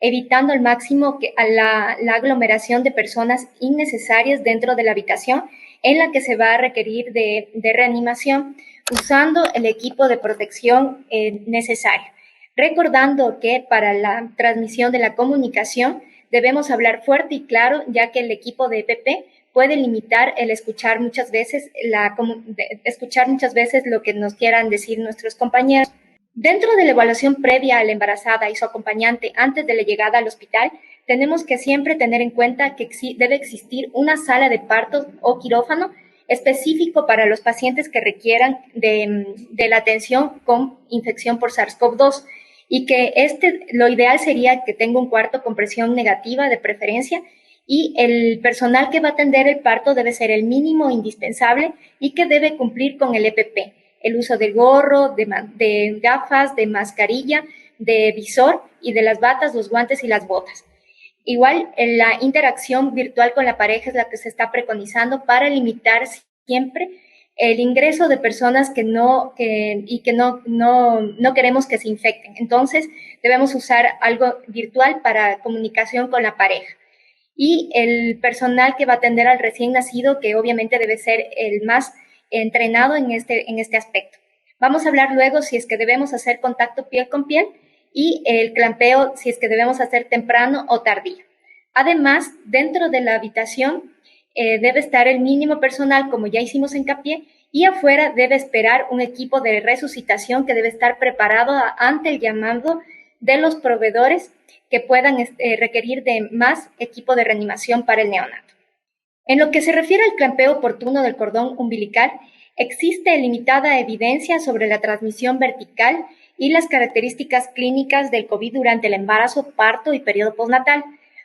S2: evitando al máximo la aglomeración de personas innecesarias dentro de la habitación en la que se va a requerir de reanimación, usando el equipo de protección necesario. Recordando que para la transmisión de la comunicación debemos hablar fuerte y claro, ya que el equipo de EPP puede limitar el escuchar muchas veces lo que nos quieran decir nuestros compañeros. Dentro de la evaluación previa a la embarazada y su acompañante antes de la llegada al hospital, tenemos que siempre tener en cuenta que debe existir una sala de parto o quirófano específico para los pacientes que requieran de la atención con infección por SARS-CoV-2 y que lo ideal sería que tenga un cuarto con presión negativa de preferencia y el personal que va a atender el parto debe ser el mínimo indispensable y que debe cumplir con el EPP, el uso del gorro, de gafas, de mascarilla, de visor y de las batas, los guantes y las botas. Igual, la interacción virtual con la pareja es la que se está preconizando para limitar siempre el ingreso de personas que no queremos que se infecten. Entonces, debemos usar algo virtual para comunicación con la pareja. Y el personal que va a atender al recién nacido, que obviamente debe ser el más entrenado en este aspecto. Vamos a hablar luego si es que debemos hacer contacto piel con piel y el clampeo si es que debemos hacer temprano o tardío. Además, dentro de la habitación debe estar el mínimo personal, como ya hicimos hincapié, y afuera debe esperar un equipo de resucitación que debe estar preparado ante el llamado de los proveedores que puedan requerir de más equipo de reanimación para el neonato. En lo que se refiere al clampeo oportuno del cordón umbilical, existe limitada evidencia sobre la transmisión vertical y las características clínicas del COVID durante el embarazo, parto y periodo postnatal.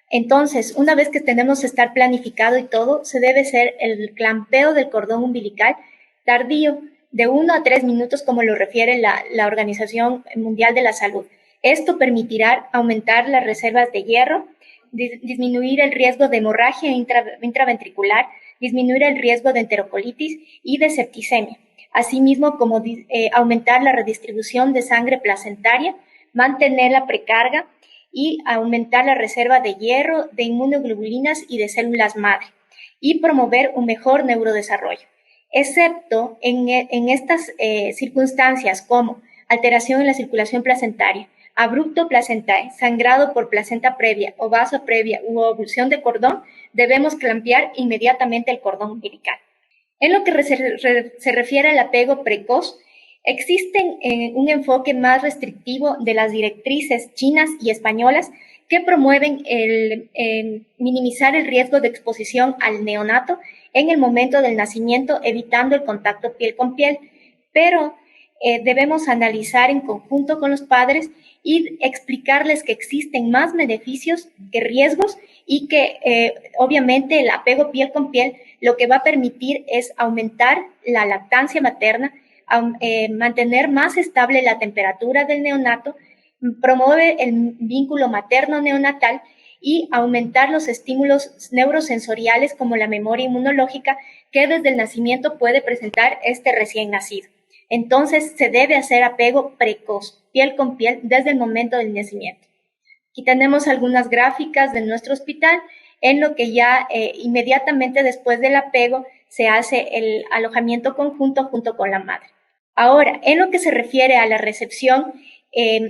S2: Entonces, una vez que tenemos que estar planificado y todo, se debe hacer el clampeo del cordón umbilical tardío, de 1 a 3 minutos, como lo refiere la Organización Mundial de la Salud. Esto permitirá aumentar las reservas de hierro, disminuir el riesgo de hemorragia intraventricular, disminuir el riesgo de enterocolitis y de septicemia, asimismo como aumentar la redistribución de sangre placentaria, mantener la precarga y aumentar la reserva de hierro, de inmunoglobulinas y de células madre, y promover un mejor neurodesarrollo, excepto en estas circunstancias como alteración en la circulación placentaria, abrupto placentae, sangrado por placenta previa o vaso previa u ovulación de cordón, debemos clampear inmediatamente el cordón umbilical. En lo que se refiere al apego precoz, existe un enfoque más restrictivo de las directrices chinas y españolas que promueven minimizar el riesgo de exposición al neonato en el momento del nacimiento, evitando el contacto piel con piel, pero debemos analizar en conjunto con los padres y explicarles que existen más beneficios que riesgos y que obviamente el apego piel con piel lo que va a permitir es aumentar la lactancia materna, mantener más estable la temperatura del neonato, promueve el vínculo materno-neonatal y aumentar los estímulos neurosensoriales como la memoria inmunológica que desde el nacimiento puede presentar este recién nacido. Entonces, se debe hacer apego precoz, piel con piel, desde el momento del nacimiento. Aquí tenemos algunas gráficas de nuestro hospital en lo que ya inmediatamente después del apego se hace el alojamiento conjunto junto con la madre. Ahora, en lo que se refiere a la recepción,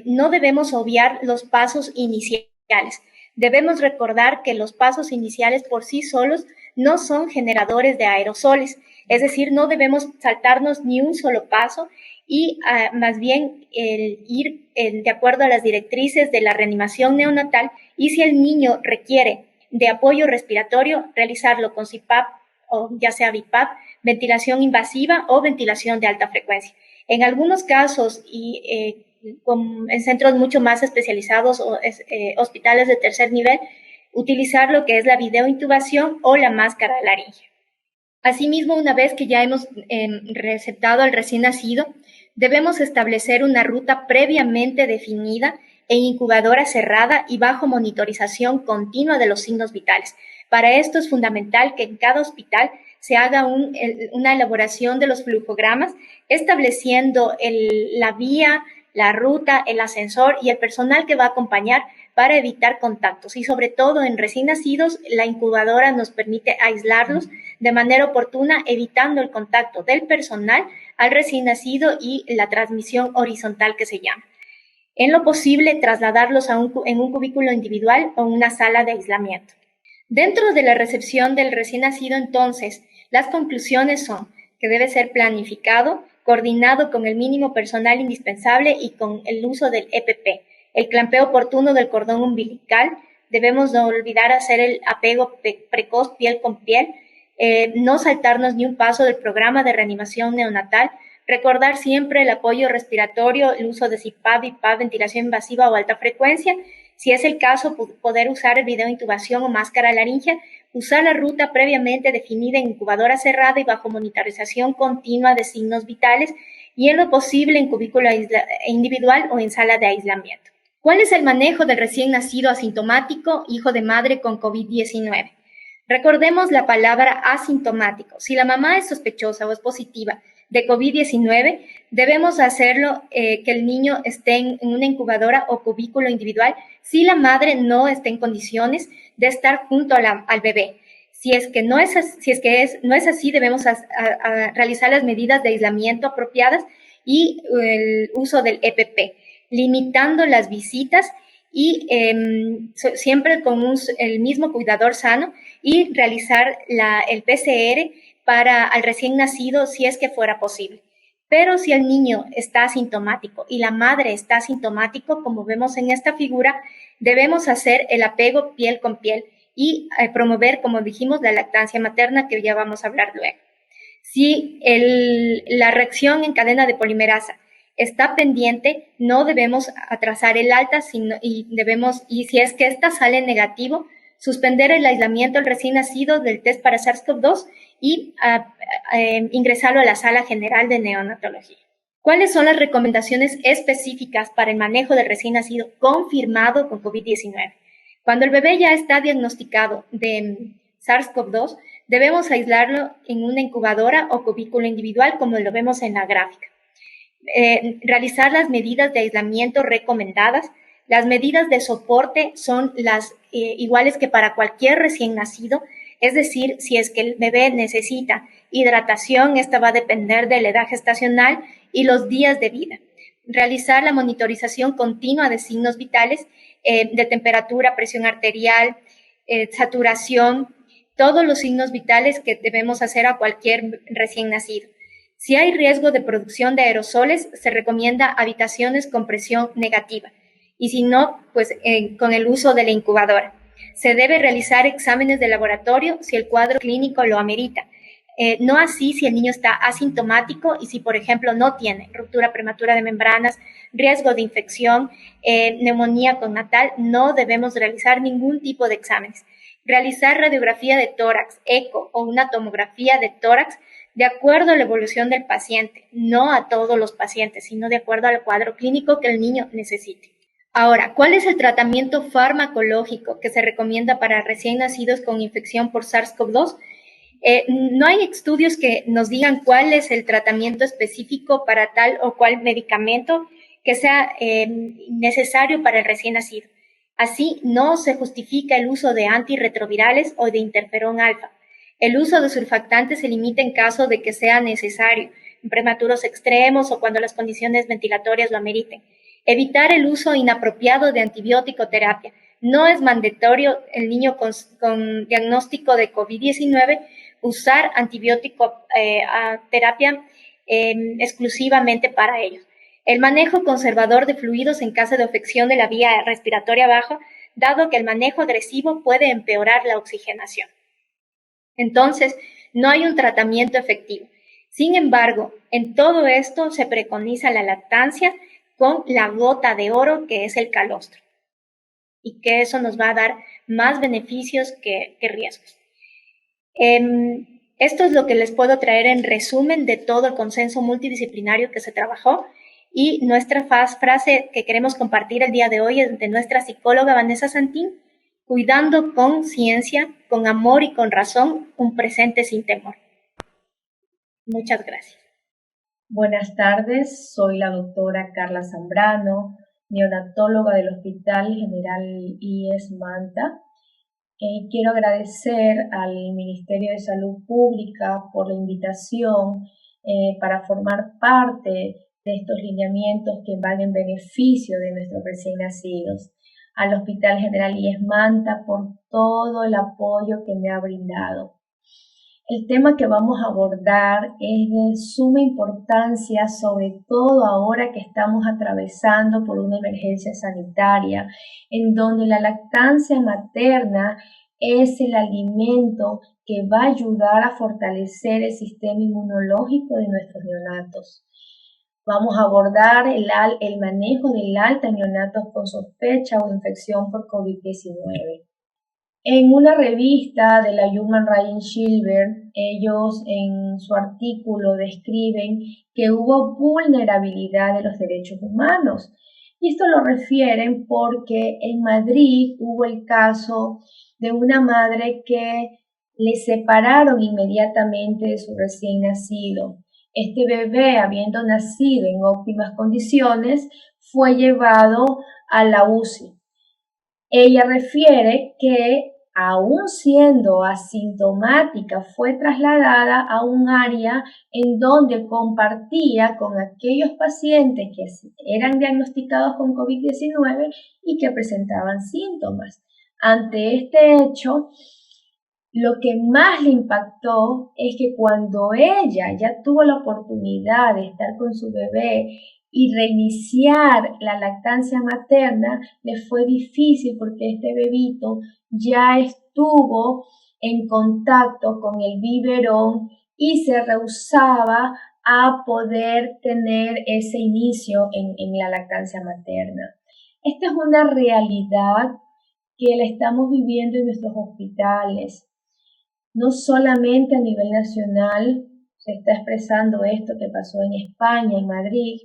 S2: no debemos obviar los pasos iniciales. Debemos recordar que los pasos iniciales por sí solos no son generadores de aerosoles, es decir, no debemos saltarnos ni un solo paso y más bien ir de acuerdo a las directrices de la reanimación neonatal, y si el niño requiere de apoyo respiratorio, realizarlo con CPAP o ya sea BiPAP, ventilación invasiva o ventilación de alta frecuencia. En algunos casos y en centros mucho más especializados o hospitales de tercer nivel, utilizar lo que es la videointubación o la máscara laringea. Asimismo, una vez que ya hemos receptado al recién nacido, debemos establecer una ruta previamente definida en incubadora cerrada y bajo monitorización continua de los signos vitales. Para esto es fundamental que en cada hospital se haga una elaboración de los flujogramas, estableciendo la vía, la ruta, el ascensor y el personal que va a acompañar para evitar contactos. Y sobre todo en recién nacidos, la incubadora nos permite aislarlos de manera oportuna, evitando el contacto del personal al recién nacido y la transmisión horizontal que se llama. En lo posible, trasladarlos en un cubículo individual o una sala de aislamiento. Dentro de la recepción del recién nacido, entonces, las conclusiones son que debe ser planificado, coordinado con el mínimo personal indispensable y con el uso del EPP, el clampeo oportuno del cordón umbilical. Debemos no olvidar hacer el apego precoz piel con piel, no saltarnos ni un paso del programa de reanimación neonatal, recordar siempre el apoyo respiratorio, el uso de CPAP, BiPAP, ventilación invasiva o alta frecuencia. Si es el caso, poder usar el videointubación o máscara laringea, usar la ruta previamente definida en incubadora cerrada y bajo monitorización continua de signos vitales, y en lo posible en cubículo individual o en sala de aislamiento. ¿Cuál es el manejo del recién nacido asintomático, hijo de madre con COVID-19? Recordemos la palabra asintomático. Si la mamá es sospechosa o es positiva de COVID-19, debemos hacerlo que el niño esté en una incubadora o cubículo individual si la madre no está en condiciones de estar junto al bebé. Si es que no es así, debemos realizar las medidas de aislamiento apropiadas y el uso del EPP, limitando las visitas y siempre con el mismo cuidador sano, y realizar el PCR al recién nacido si es que fuera posible. Pero si el niño está asintomático y la madre está asintomático, como vemos en esta figura, debemos hacer el apego piel con piel y promover, como dijimos, la lactancia materna, que ya vamos a hablar luego. Si la reacción en cadena de polimerasa está pendiente, no debemos atrasar el alta, y si es que esta sale negativo, suspender el aislamiento al recién nacido del test para SARS-CoV-2 y ingresarlo a la sala general de neonatología. ¿Cuáles son las recomendaciones específicas para el manejo del recién nacido confirmado con COVID-19? Cuando el bebé ya está diagnosticado de SARS-CoV-2, debemos aislarlo en una incubadora o cubículo individual, como lo vemos en la gráfica. Realizar las medidas de aislamiento recomendadas. Las medidas de soporte son las iguales que para cualquier recién nacido, es decir, si es que el bebé necesita hidratación, esta va a depender de la edad gestacional y los días de vida. Realizar la monitorización continua de signos vitales, de temperatura, presión arterial, saturación, todos los signos vitales que debemos hacer a cualquier recién nacido. Si hay riesgo de producción de aerosoles, se recomienda habitaciones con presión negativa. Y si no, pues con el uso de la incubadora. Se debe realizar exámenes de laboratorio si el cuadro clínico lo amerita. No así si el niño está asintomático y si, por ejemplo, no tiene ruptura prematura de membranas, riesgo de infección, neumonía connatal, no debemos realizar ningún tipo de exámenes. Realizar radiografía de tórax, eco o una tomografía de tórax de acuerdo a la evolución del paciente, no a todos los pacientes, sino de acuerdo al cuadro clínico que el niño necesite. Ahora, ¿cuál es el tratamiento farmacológico que se recomienda para recién nacidos con infección por SARS-CoV-2? No hay estudios que nos digan cuál es el tratamiento específico para tal o cual medicamento que sea necesario para el recién nacido. Así, no se justifica el uso de antirretrovirales o de interferón alfa. El uso de surfactantes se limita en caso de que sea necesario, en prematuros extremos o cuando las condiciones ventilatorias lo ameriten. Evitar el uso inapropiado de antibiótico terapia. No es mandatorio el niño con diagnóstico de COVID-19 usar antibiótico terapia exclusivamente para ellos. El manejo conservador de fluidos en caso de afección de la vía respiratoria baja, dado que el manejo agresivo puede empeorar la oxigenación. Entonces, no hay un tratamiento efectivo. Sin embargo, en todo esto se preconiza la lactancia con la gota de oro, que es el calostro, y que eso nos va a dar más beneficios que riesgos. Esto es lo que les puedo traer en resumen de todo el consenso multidisciplinario que se trabajó, y nuestra frase que queremos compartir el día de hoy es de nuestra psicóloga Vanessa Santín: cuidando con ciencia, con amor y con razón, un presente sin temor. Muchas gracias.
S4: Buenas tardes, soy la doctora Carla Zambrano, neonatóloga del Hospital General IES Manta. Quiero agradecer al Ministerio de Salud Pública por la invitación para formar parte de estos lineamientos que van en beneficio de nuestros recién nacidos. Al Hospital General IES Manta por todo el apoyo que me ha brindado. El tema que vamos a abordar es de suma importancia, sobre todo ahora que estamos atravesando por una emergencia sanitaria, en donde la lactancia materna es el alimento que va a ayudar a fortalecer el sistema inmunológico de nuestros neonatos. Vamos a abordar el manejo del alta en neonatos con sospecha o infección por COVID-19. En una revista de la Human Rights Silver, ellos en su artículo describen que hubo vulnerabilidad de los derechos humanos. Y esto lo refieren porque en Madrid hubo el caso de una madre que le separaron inmediatamente de su recién nacido. Este bebé, habiendo nacido en óptimas condiciones, fue llevado a la UCI. Ella refiere que, aún siendo asintomática, fue trasladada a un área en donde compartía con aquellos pacientes que eran diagnosticados con COVID-19 y que presentaban síntomas. Ante este hecho, lo que más le impactó es que cuando ella ya tuvo la oportunidad de estar con su bebé y reiniciar la lactancia materna, le fue difícil porque este bebito ya estuvo en contacto con el biberón y se rehusaba a poder tener ese inicio en la lactancia materna. Esta es una realidad que la estamos viviendo en nuestros hospitales. No solamente a nivel nacional se está expresando esto que pasó en España, en Madrid,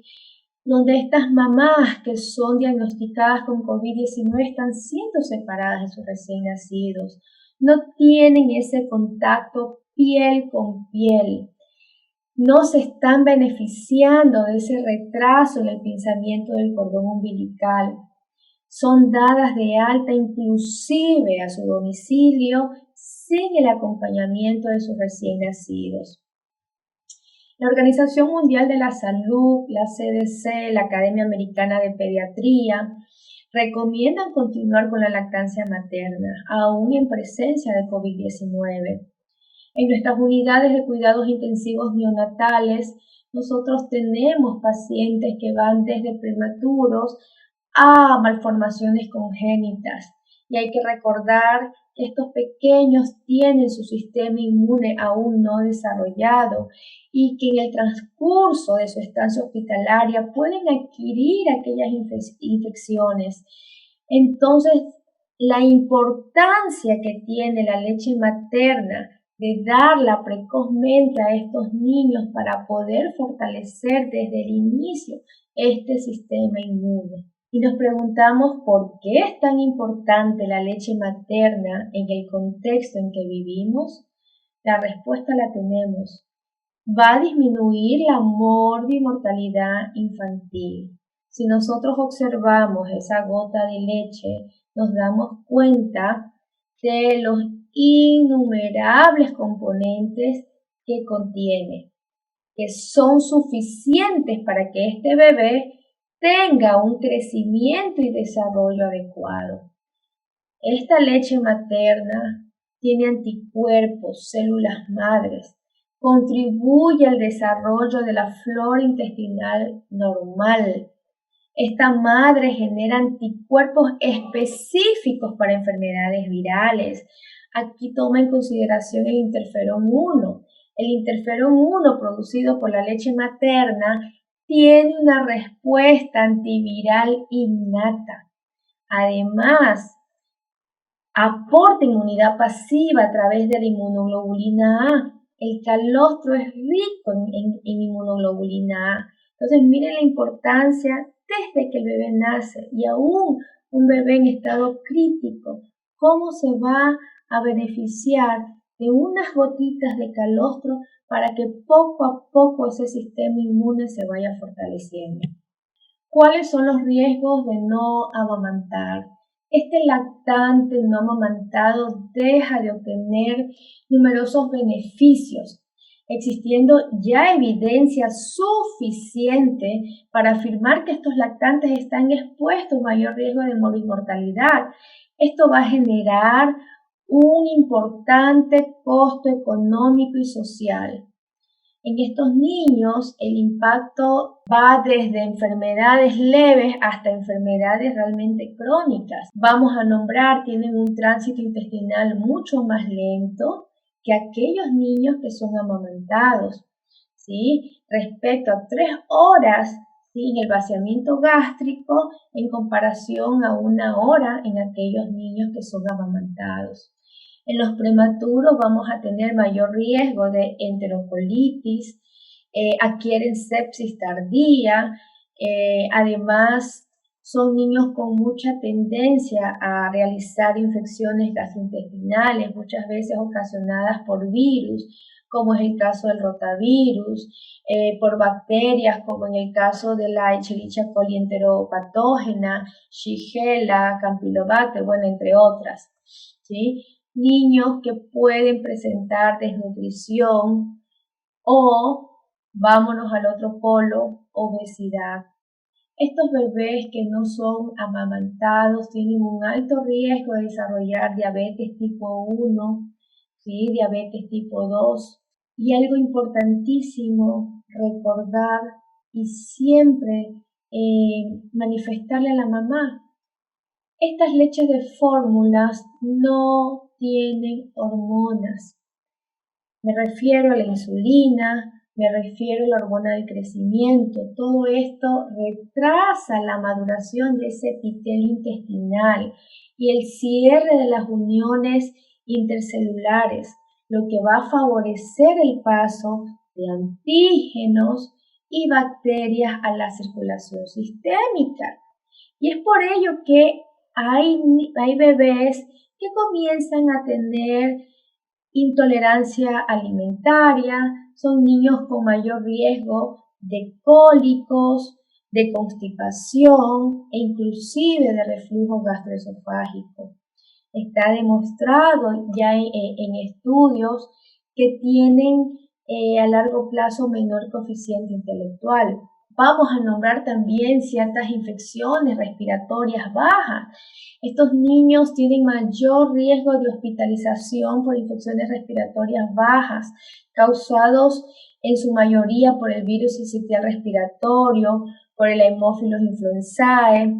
S4: donde estas mamás que son diagnosticadas con COVID-19 están siendo separadas de sus recién nacidos, no tienen ese contacto piel con piel, no se están beneficiando de ese retraso en el pinzamiento del cordón umbilical, son dadas de alta inclusive a su domicilio sin el acompañamiento de sus recién nacidos. La Organización Mundial de la Salud, la CDC, la Academia Americana de Pediatría, recomiendan continuar con la lactancia materna, aún en presencia de COVID-19. En nuestras unidades de cuidados intensivos neonatales, nosotros tenemos pacientes que van desde prematuros a malformaciones congénitas. Y hay que recordar que estos pequeños tienen su sistema inmune aún no desarrollado y que en el transcurso de su estancia hospitalaria pueden adquirir aquellas infecciones. Entonces, la importancia que tiene la leche materna de darla precozmente a estos niños para poder fortalecer desde el inicio este sistema inmune. Y nos preguntamos por qué es tan importante la leche materna en el contexto en que vivimos. La respuesta la tenemos. Va a disminuir la morbimortalidad infantil. Si nosotros observamos esa gota de leche, nos damos cuenta de los innumerables componentes que contiene, que son suficientes para que este bebé tenga un crecimiento y desarrollo adecuado. Esta leche materna tiene anticuerpos, células madres, contribuye al desarrollo de la flora intestinal normal. Esta madre genera anticuerpos específicos para enfermedades virales. Aquí toma en consideración el interferón 1. El interferón 1 producido por la leche materna tiene una respuesta antiviral innata. Además, aporta inmunidad pasiva a través de la inmunoglobulina A. El calostro es rico en inmunoglobulina A. Entonces, miren la importancia desde que el bebé nace y aún un bebé en estado crítico, cómo se va a beneficiar de unas gotitas de calostro para que poco a poco ese sistema inmune se vaya fortaleciendo. ¿Cuáles son los riesgos de no amamantar? Este lactante no amamantado deja de obtener numerosos beneficios, existiendo ya evidencia suficiente para afirmar que estos lactantes están expuestos a un mayor riesgo de mortalidad. Esto va a generar un importante costo económico y social. En estos niños el impacto va desde enfermedades leves hasta enfermedades realmente crónicas. Vamos a nombrar, tienen un tránsito intestinal mucho más lento que aquellos niños que son amamantados, ¿sí? Respecto a 3 horas, ¿sí?, en el vaciamiento gástrico en comparación a 1 hora en aquellos niños que son amamantados. En los prematuros vamos a tener mayor riesgo de enterocolitis, adquieren sepsis tardía, además son niños con mucha tendencia a realizar infecciones gastrointestinales, muchas veces ocasionadas por virus, como es el caso del rotavirus, por bacterias, como en el caso de la Escherichia coli enteropatógena, Shigella, Campylobacter, bueno, entre otras, ¿sí? Niños que pueden presentar desnutrición o, vámonos al otro polo, obesidad. Estos bebés que no son amamantados tienen un alto riesgo de desarrollar diabetes tipo 1, ¿sí?, diabetes tipo 2. Y algo importantísimo, recordar y siempre manifestarle a la mamá, estas leches de fórmulas no tienen hormonas. Me refiero a la insulina, me refiero a la hormona del crecimiento. Todo esto retrasa la maduración de ese epitelio intestinal y el cierre de las uniones intercelulares, lo que va a favorecer el paso de antígenos y bacterias a la circulación sistémica. Y es por ello que hay bebés que comienzan a tener intolerancia alimentaria, son niños con mayor riesgo de cólicos, de constipación e inclusive de reflujo gastroesofágico. Está demostrado ya en estudios que tienen a largo plazo menor coeficiente intelectual. Vamos a nombrar también ciertas infecciones respiratorias bajas. Estos niños tienen mayor riesgo de hospitalización por infecciones respiratorias bajas, causados en su mayoría por el virus sincitial respiratorio, por el Haemophilus influenzae,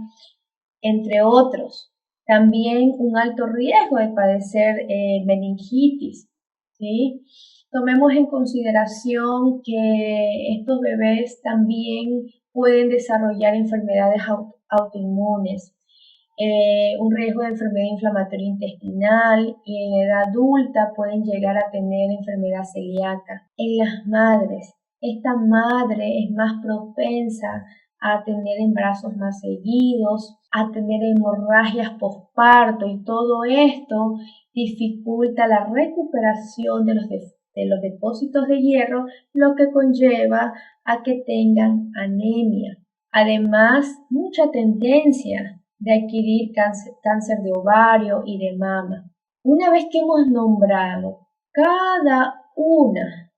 S4: entre otros. También un alto riesgo de padecer meningitis, ¿sí? Tomemos en consideración que estos bebés también pueden desarrollar enfermedades autoinmunes, un riesgo de enfermedad inflamatoria intestinal y en edad adulta pueden llegar a tener enfermedad celíaca. En las madres, esta madre es más propensa a tener embarazos más seguidos, a tener hemorragias postparto y todo esto dificulta la recuperación de los depósitos de hierro, lo que conlleva a que tengan anemia. Además, mucha tendencia de adquirir cáncer de ovario y de mama. Una vez que hemos nombrado cada una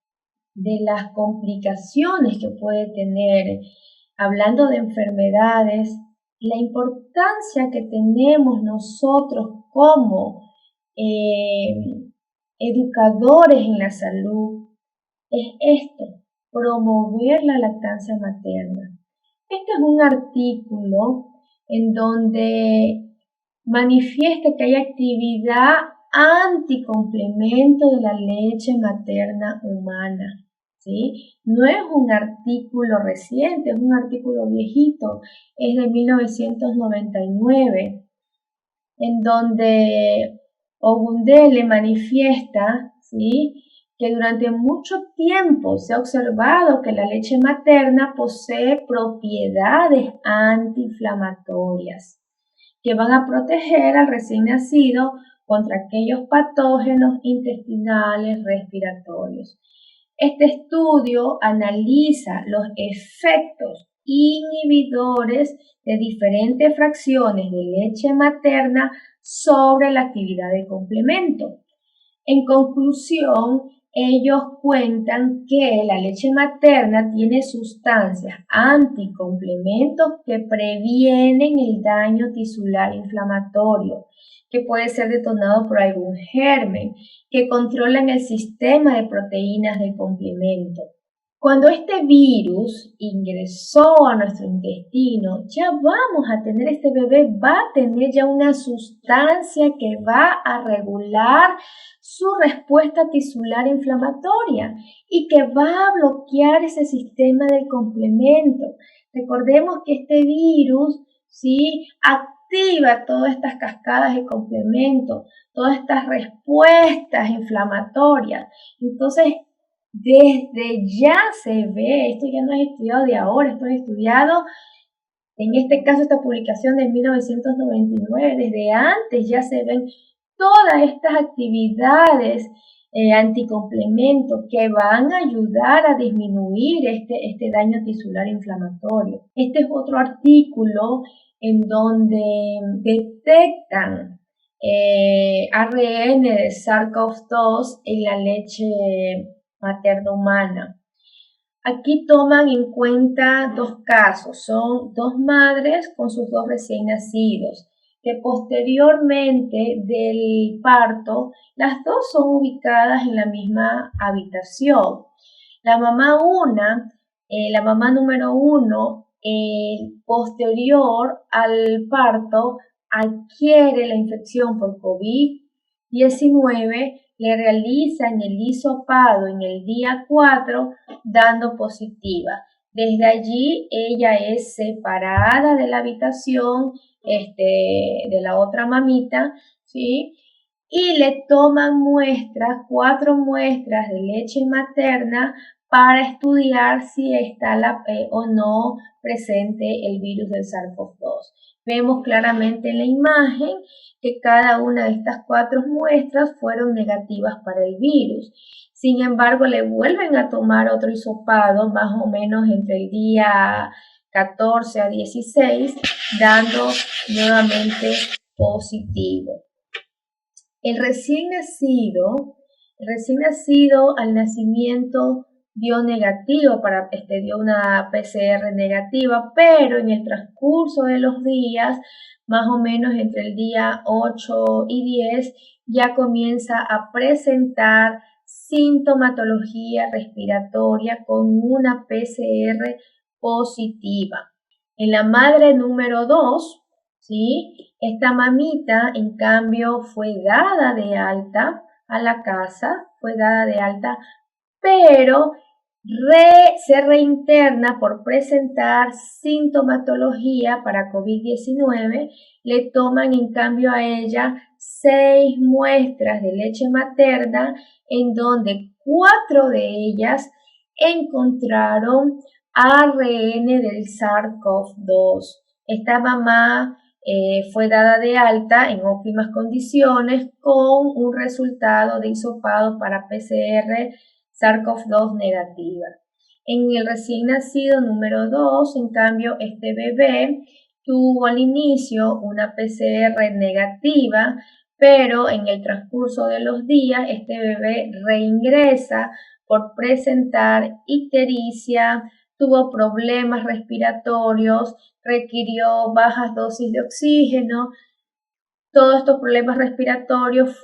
S4: de las complicaciones que puede tener, hablando de enfermedades, la importancia que tenemos nosotros como educadores en la salud es esto: promover la lactancia materna. Este es un artículo en donde manifiesta que hay actividad anticomplemento de la leche materna humana, ¿sí? No es un artículo reciente, es un artículo viejito, es de 1999, en donde Ogundele manifiesta, ¿sí?, que durante mucho tiempo se ha observado que la leche materna posee propiedades antiinflamatorias que van a proteger al recién nacido contra aquellos patógenos intestinales respiratorios. Este estudio analiza los efectos inhibidores de diferentes fracciones de leche materna sobre la actividad de complemento. En conclusión, ellos cuentan que la leche materna tiene sustancias anticomplementos que previenen el daño tisular inflamatorio, que puede ser detonado por algún germen, que controlan el sistema de proteínas del complemento. Cuando este virus ingresó a nuestro intestino, ya vamos a tener, este bebé va a tener ya una sustancia que va a regular su respuesta tisular inflamatoria y que va a bloquear ese sistema del complemento. Recordemos que este virus, ¿sí?, activa todas estas cascadas de complemento, todas estas respuestas inflamatorias. Entonces, desde ya se ve, esto ya no es estudiado de ahora, esto es estudiado, en este caso esta publicación de 1999, desde antes ya se ven todas estas actividades anticomplementos que van a ayudar a disminuir este daño tisular inflamatorio. Este es otro artículo en donde detectan ARN de SARS-CoV-2 en la leche materna humana. Aquí toman en cuenta dos casos, son dos madres con sus dos recién nacidos, que posteriormente del parto, las dos son ubicadas en la misma habitación. La mamá número uno, posterior al parto, adquiere la infección por COVID-19, le realizan el hisopado en el día 4, dando positiva. Desde allí ella es separada de la habitación de la otra mamita, ¿sí?, y le toman muestras, 4 muestras de leche materna para estudiar si está o no presente el virus del SARS-CoV-2. Vemos claramente en la imagen que cada una de estas 4 muestras fueron negativas para el virus. Sin embargo, le vuelven a tomar otro hisopado más o menos entre el día 14 a 16, dando nuevamente positivo. El recién nacido al nacimiento dio negativo, dio una PCR negativa, pero en el transcurso de los días, más o menos entre el día 8 y 10, ya comienza a presentar sintomatología respiratoria con una PCR positiva. En la madre número 2, ¿sí?, esta mamita, en cambio, fue dada de alta a la casa, pero se reinterna por presentar sintomatología para COVID-19. Le toman en cambio a ella 6 muestras de leche materna, en donde 4 de ellas encontraron ARN del SARS-CoV-2. Esta mamá fue dada de alta en óptimas condiciones con un resultado de hisopado para PCR SARS-CoV-2 negativa. En el recién nacido número 2, en cambio, este bebé tuvo al inicio una PCR negativa, pero en el transcurso de los días este bebé reingresa por presentar ictericia, tuvo problemas respiratorios, requirió bajas dosis de oxígeno. Todos estos problemas respiratorios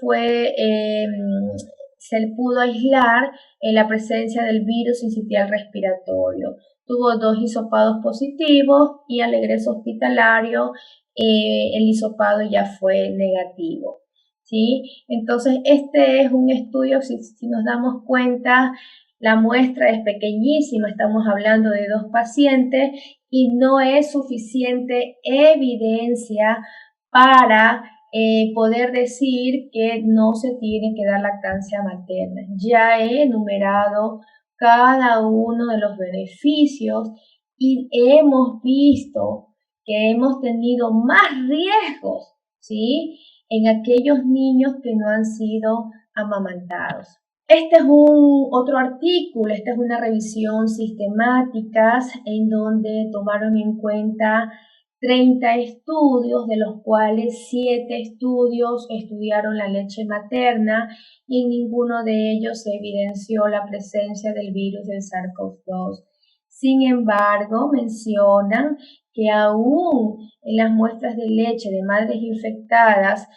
S4: se le pudo aislar en la presencia del virus sincitial respiratorio. Tuvo 2 hisopados positivos y al egreso hospitalario el hisopado ya fue negativo. ¿Sí? Entonces, este es un estudio, si nos damos cuenta, la muestra es pequeñísima, estamos hablando de 2 pacientes y no es suficiente evidencia para poder decir que no se tiene que dar lactancia materna. Ya he enumerado cada uno de los beneficios y hemos visto que hemos tenido más riesgos, ¿sí?, en aquellos niños que no han sido amamantados. Este es otro artículo, esta es una revisión sistemática en donde tomaron en cuenta 30 estudios, de los cuales 7 estudios estudiaron la leche materna y en ninguno de ellos se evidenció la presencia del virus del SARS-CoV-2. Sin embargo, mencionan que aún en las muestras de leche de madres infectadas,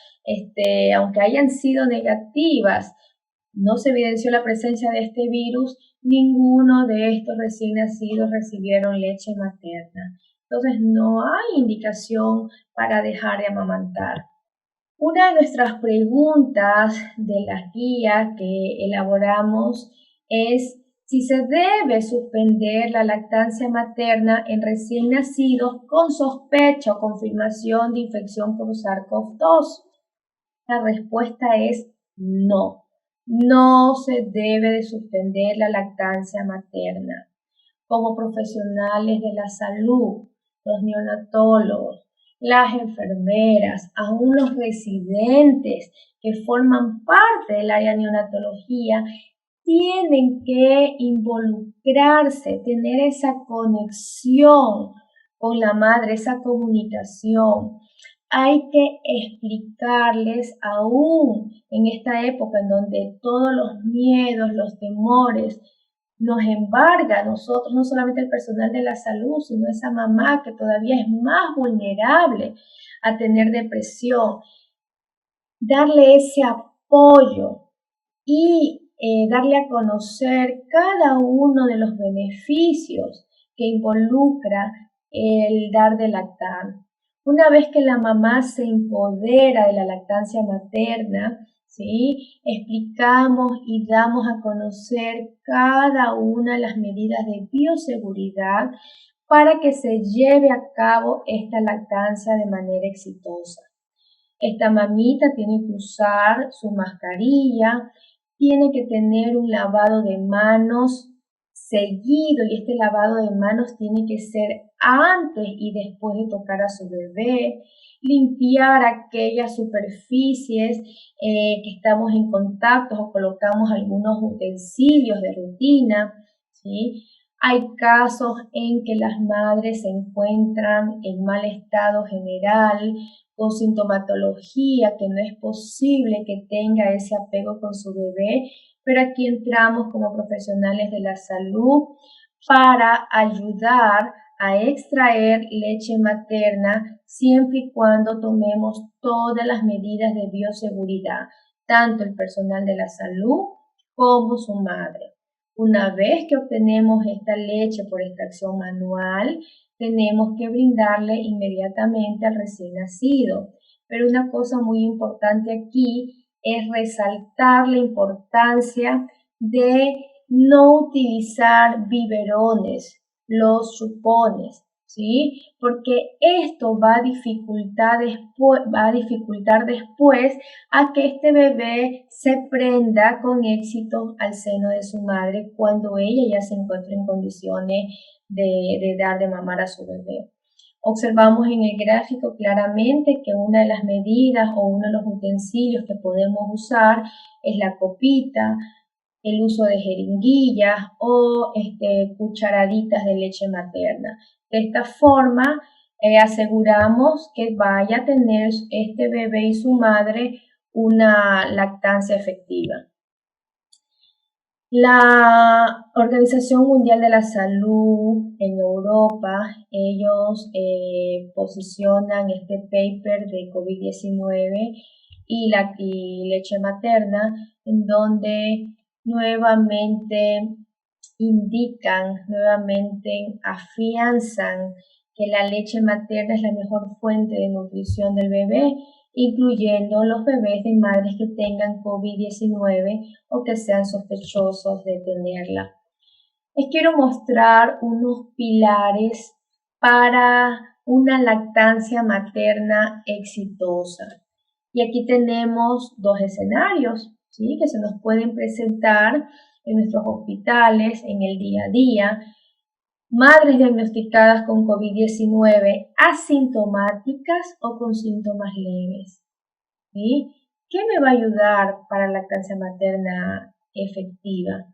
S4: aunque hayan sido negativas, no se evidenció la presencia de este virus, ninguno de estos recién nacidos recibieron leche materna. Entonces, no hay indicación para dejar de amamantar. Una de nuestras preguntas de las guías que elaboramos es si se debe suspender la lactancia materna en recién nacidos con sospecha o confirmación de infección por SARS-CoV-2. La respuesta es no. No se debe de suspender la lactancia materna. Como profesionales de la salud, los neonatólogos, las enfermeras, aún los residentes que forman parte del área de neonatología, tienen que involucrarse, tener esa conexión con la madre, esa comunicación. Hay que explicarles aún en esta época en donde todos los miedos, los temores nos embarga a nosotros, no solamente el personal de la salud, sino esa mamá que todavía es más vulnerable a tener depresión. Darle ese apoyo y darle a conocer cada uno de los beneficios que involucra el dar de lactar. Una vez que la mamá se empodera de la lactancia materna, ¿sí?, explicamos y damos a conocer cada una de las medidas de bioseguridad para que se lleve a cabo esta lactancia de manera exitosa. Esta mamita tiene que usar su mascarilla, tiene que tener un lavado de manos seguido y este lavado de manos tiene que ser antes y después de tocar a su bebé, limpiar aquellas superficies que estamos en contacto o colocamos algunos utensilios de rutina, ¿sí? Hay casos en que las madres se encuentran en mal estado general, con sintomatología, que no es posible que tenga ese apego con su bebé, pero aquí entramos como profesionales de la salud para ayudar a extraer leche materna siempre y cuando tomemos todas las medidas de bioseguridad, tanto el personal de la salud como su madre. Una vez que obtenemos esta leche por extracción manual, tenemos que brindarle inmediatamente al recién nacido. Pero una cosa muy importante aquí es resaltar la importancia de no utilizar biberones, los chupones, ¿sí? Porque esto va a dificultar después a que este bebé se prenda con éxito al seno de su madre cuando ella ya se encuentra en condiciones de dar de mamar a su bebé. Observamos en el gráfico claramente que una de las medidas o uno de los utensilios que podemos usar es la copita. el uso de jeringuillas o cucharaditas de leche materna. De esta forma, aseguramos que vaya a tener este bebé y su madre una lactancia efectiva. La Organización Mundial de la Salud en Europa, ellos posicionan este paper de COVID-19 y leche materna, en donde nuevamente indican, nuevamente afianzan que la leche materna es la mejor fuente de nutrición del bebé, incluyendo los bebés de madres que tengan COVID-19 o que sean sospechosos de tenerla. Les quiero mostrar unos pilares para una lactancia materna exitosa. Y aquí tenemos dos escenarios, ¿sí?, que se nos pueden presentar en nuestros hospitales en el día a día. Madres diagnosticadas con COVID-19 asintomáticas o con síntomas leves. ¿Sí? ¿Qué me va a ayudar para la lactancia materna efectiva?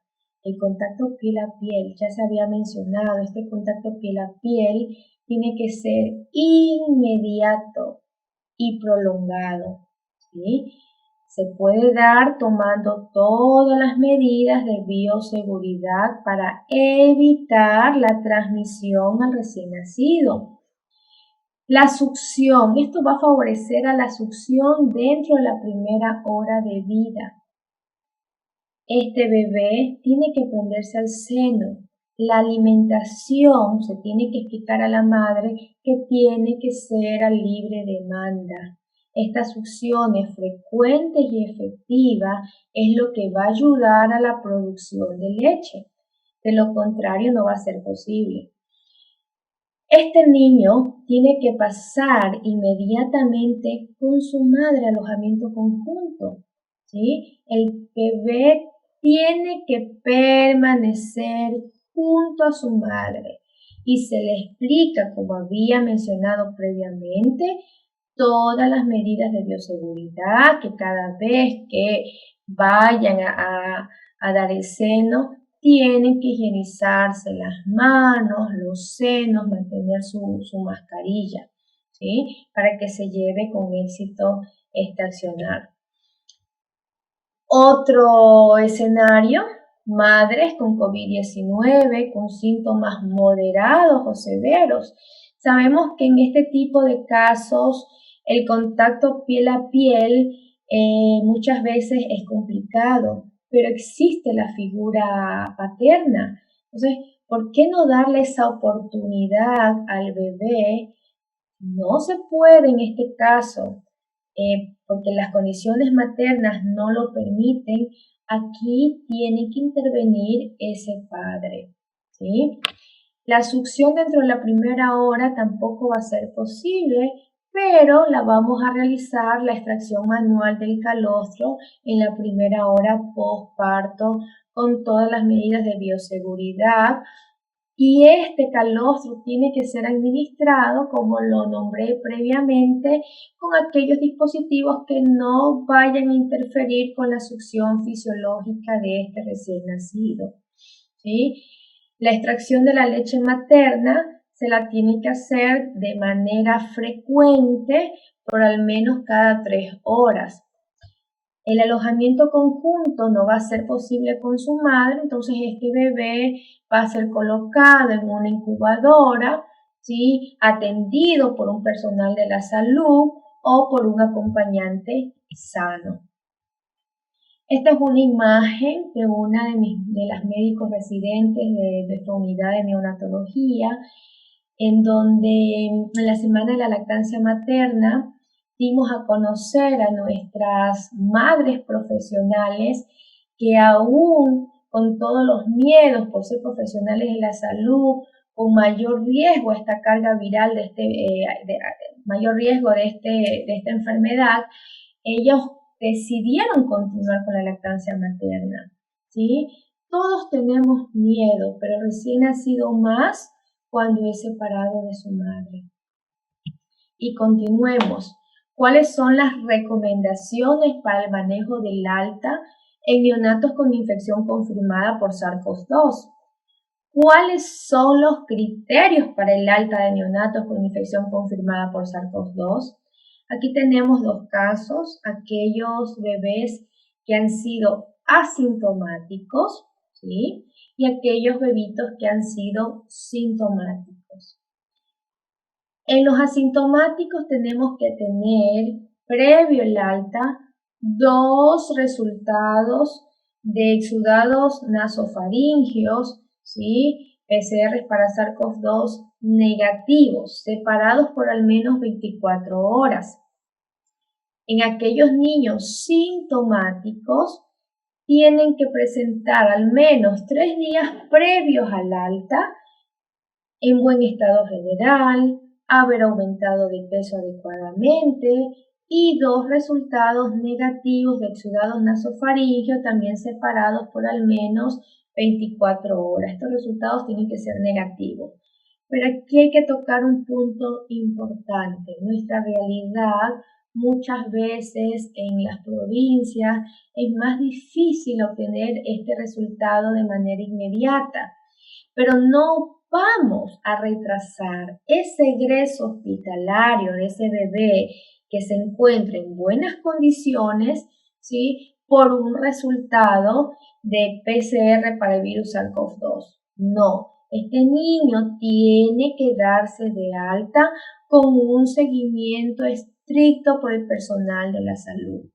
S4: El contacto piel a piel, ya se había mencionado, este contacto piel a piel tiene que ser inmediato y prolongado, ¿sí? Se puede dar tomando todas las medidas de bioseguridad para evitar la transmisión al recién nacido. La succión, esto va a favorecer a la succión dentro de la primera hora de vida. Este bebé tiene que prenderse al seno. La alimentación se tiene que explicar a la madre que tiene que ser a libre demanda. Estas succiones frecuentes y efectivas es lo que va a ayudar a la producción de leche. De lo contrario, no va a ser posible. Este niño tiene que pasar inmediatamente con su madre alojamiento conjunto, ¿sí? El bebé tiene que permanecer junto a su madre y se le explica, como había mencionado previamente, todas las medidas de bioseguridad, que cada vez que vayan a dar el seno, tienen que higienizarse las manos, los senos, mantener su mascarilla, ¿sí?, para que se lleve con éxito este accionar. Otro escenario, madres con COVID-19, con síntomas moderados o severos. Sabemos que en este tipo de casos el contacto piel a piel muchas veces es complicado, pero existe la figura paterna. Entonces, ¿por qué no darle esa oportunidad al bebé? No se puede en este caso, porque las condiciones maternas no lo permiten. Aquí tiene que intervenir ese padre, ¿sí? La succión dentro de la primera hora tampoco va a ser posible, pero la vamos a realizar la extracción manual del calostro en la primera hora postparto con todas las medidas de bioseguridad. Y este calostro tiene que ser administrado, como lo nombré previamente, con aquellos dispositivos que no vayan a interferir con la succión fisiológica de este recién nacido, ¿sí? La extracción de la leche materna se la tiene que hacer de manera frecuente, por al menos cada 3 horas. El alojamiento conjunto no va a ser posible con su madre, entonces este bebé va a ser colocado en una incubadora, ¿sí?, atendido por un personal de la salud o por un acompañante sano. Esta es una imagen de una de las médicos residentes de nuestra unidad de neonatología, en donde en la semana de la lactancia materna dimos a conocer a nuestras madres profesionales que aún con todos los miedos por ser profesionales de la salud, con mayor riesgo a esta carga viral mayor riesgo de esta enfermedad, ellos decidieron continuar con la lactancia materna, ¿sí? Todos tenemos miedo, pero recién nacido más cuando es separado de su madre. Y continuemos. ¿Cuáles son las recomendaciones para el manejo del alta en neonatos con infección confirmada por SARS-CoV-2. ¿Cuáles son los criterios para el alta de neonatos con infección confirmada por SARS-CoV-2? Aquí tenemos dos casos, aquellos bebés que han sido asintomáticos, ¿sí? Y aquellos bebitos que han sido sintomáticos. En los asintomáticos tenemos que tener, previo al alta, 2 resultados de exudados nasofaringeos, ¿sí? PCR para SARS-CoV-2 negativos, separados por al menos 24 horas. En aquellos niños sintomáticos, tienen que presentar al menos 3 días previos al alta en buen estado general, haber aumentado de peso adecuadamente y 2 resultados negativos de exudados nasofaringeo también separados por al menos 24 horas. Estos resultados tienen que ser negativos. Pero aquí hay que tocar un punto importante. Nuestra realidad muchas veces en las provincias es más difícil obtener este resultado de manera inmediata, pero no vamos a retrasar ese egreso hospitalario de ese bebé que se encuentra en buenas condiciones, ¿sí? Por un resultado de PCR para el virus SARS-CoV-2. No, este niño tiene que darse de alta con un seguimiento estricto por el personal de la salud.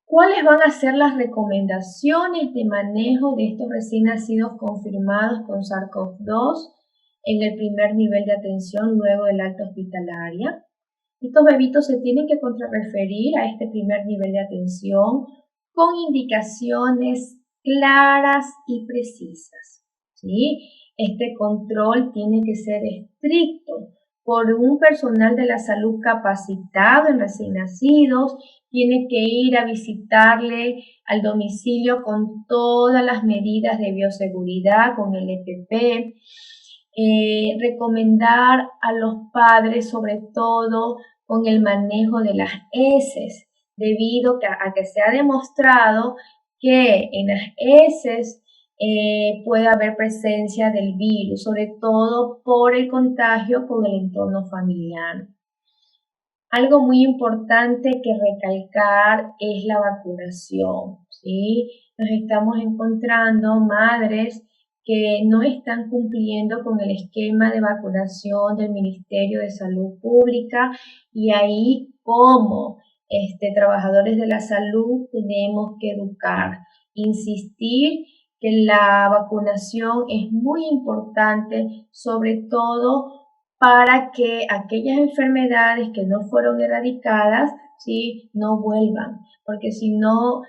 S4: ¿Cuáles van a ser las recomendaciones de manejo de estos recién nacidos confirmados con SARS-CoV-2 en el primer nivel de atención luego del alta hospitalaria? Estos bebitos se tienen que contrarreferir a este primer nivel de atención con indicaciones claras y precisas, ¿sí? Este control tiene que ser estricto por un personal de la salud capacitado en recién nacidos, tiene que ir a visitarle al domicilio con todas las medidas de bioseguridad, con el EPP, recomendar a los padres sobre todo con el manejo de las heces, debido a que se ha demostrado que en las heces puede haber presencia del virus, sobre todo por el contagio con el entorno familiar. Algo muy importante que recalcar es la vacunación, ¿sí? Nos estamos encontrando madres que no están cumpliendo con el esquema de vacunación del Ministerio de Salud Pública y ahí como trabajadores de la salud tenemos que educar, insistir que la vacunación es muy importante, sobre todo para que aquellas enfermedades que no fueron erradicadas, ¿sí?, no vuelvan, porque si no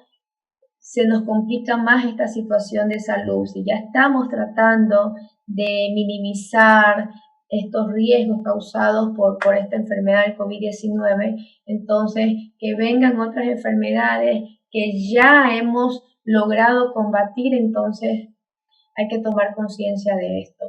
S4: se nos complica más esta situación de salud. Si ya estamos tratando de minimizar estos riesgos causados por esta enfermedad del COVID-19, entonces que vengan otras enfermedades que ya hemos logrado combatir, entonces hay que tomar conciencia de esto.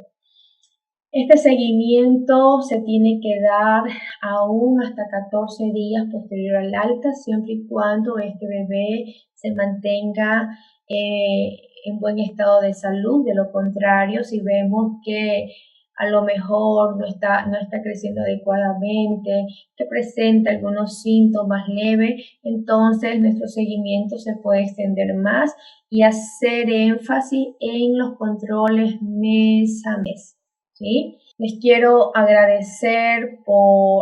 S4: Este seguimiento se tiene que dar aún hasta 14 días posterior al alta, siempre y cuando este bebé se mantenga en buen estado de salud. De lo contrario, si vemos que a lo mejor no está creciendo adecuadamente, que presenta algunos síntomas leves, entonces nuestro seguimiento se puede extender más y hacer énfasis en los controles mes a mes, ¿sí? Les quiero agradecer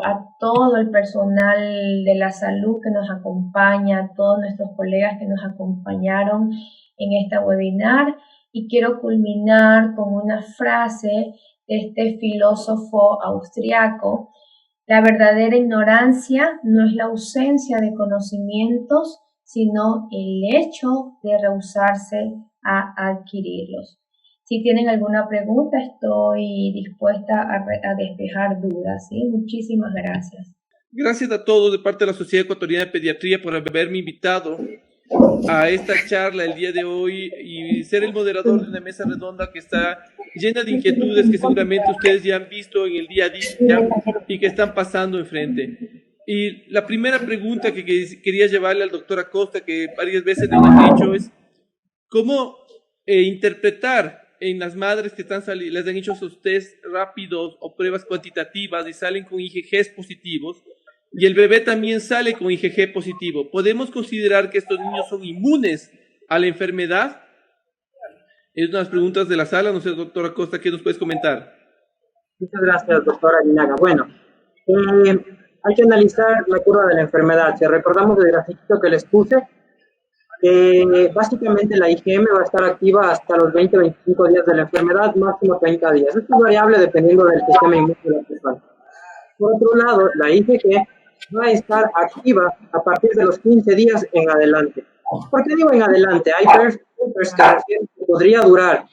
S4: a todo el personal de la salud que nos acompaña, a todos nuestros colegas que nos acompañaron en esta webinar, y quiero culminar con una frase de este filósofo austriaco: la verdadera ignorancia no es la ausencia de conocimientos, sino el hecho de rehusarse a adquirirlos. Si tienen alguna pregunta, estoy dispuesta a despejar dudas, ¿sí? Muchísimas gracias.
S5: Gracias a todos de parte de la Sociedad Ecuatoriana de Pediatría por haberme invitado a esta charla el día de hoy y ser el moderador de una mesa redonda que está llena de inquietudes que seguramente ustedes ya han visto en el día a día y que están pasando enfrente. Y la primera pregunta que quería llevarle al doctor Acosta, que varias veces le han hecho, es ¿cómo interpretar en las madres que les han hecho esos test rápidos o pruebas cuantitativas y salen con IgGs positivos, y el bebé también sale con IgG positivo? ¿Podemos considerar que estos niños son inmunes a la enfermedad? Es una de las preguntas de la sala. No sé, doctora Costa, ¿qué nos puedes comentar?
S3: Muchas gracias, doctora Aguinaga. Bueno, hay que analizar la curva de la enfermedad. Si recordamos el grafiquito que les puse, básicamente la IgM va a estar activa hasta los 20-25 días de la enfermedad, máximo 30 días. Esto es variable dependiendo del sistema inmune de la persona. Por otro lado, la IgG va a estar activa a partir de los 15 días en adelante. ¿Por qué digo en adelante? Hay papers que refieren que podría durar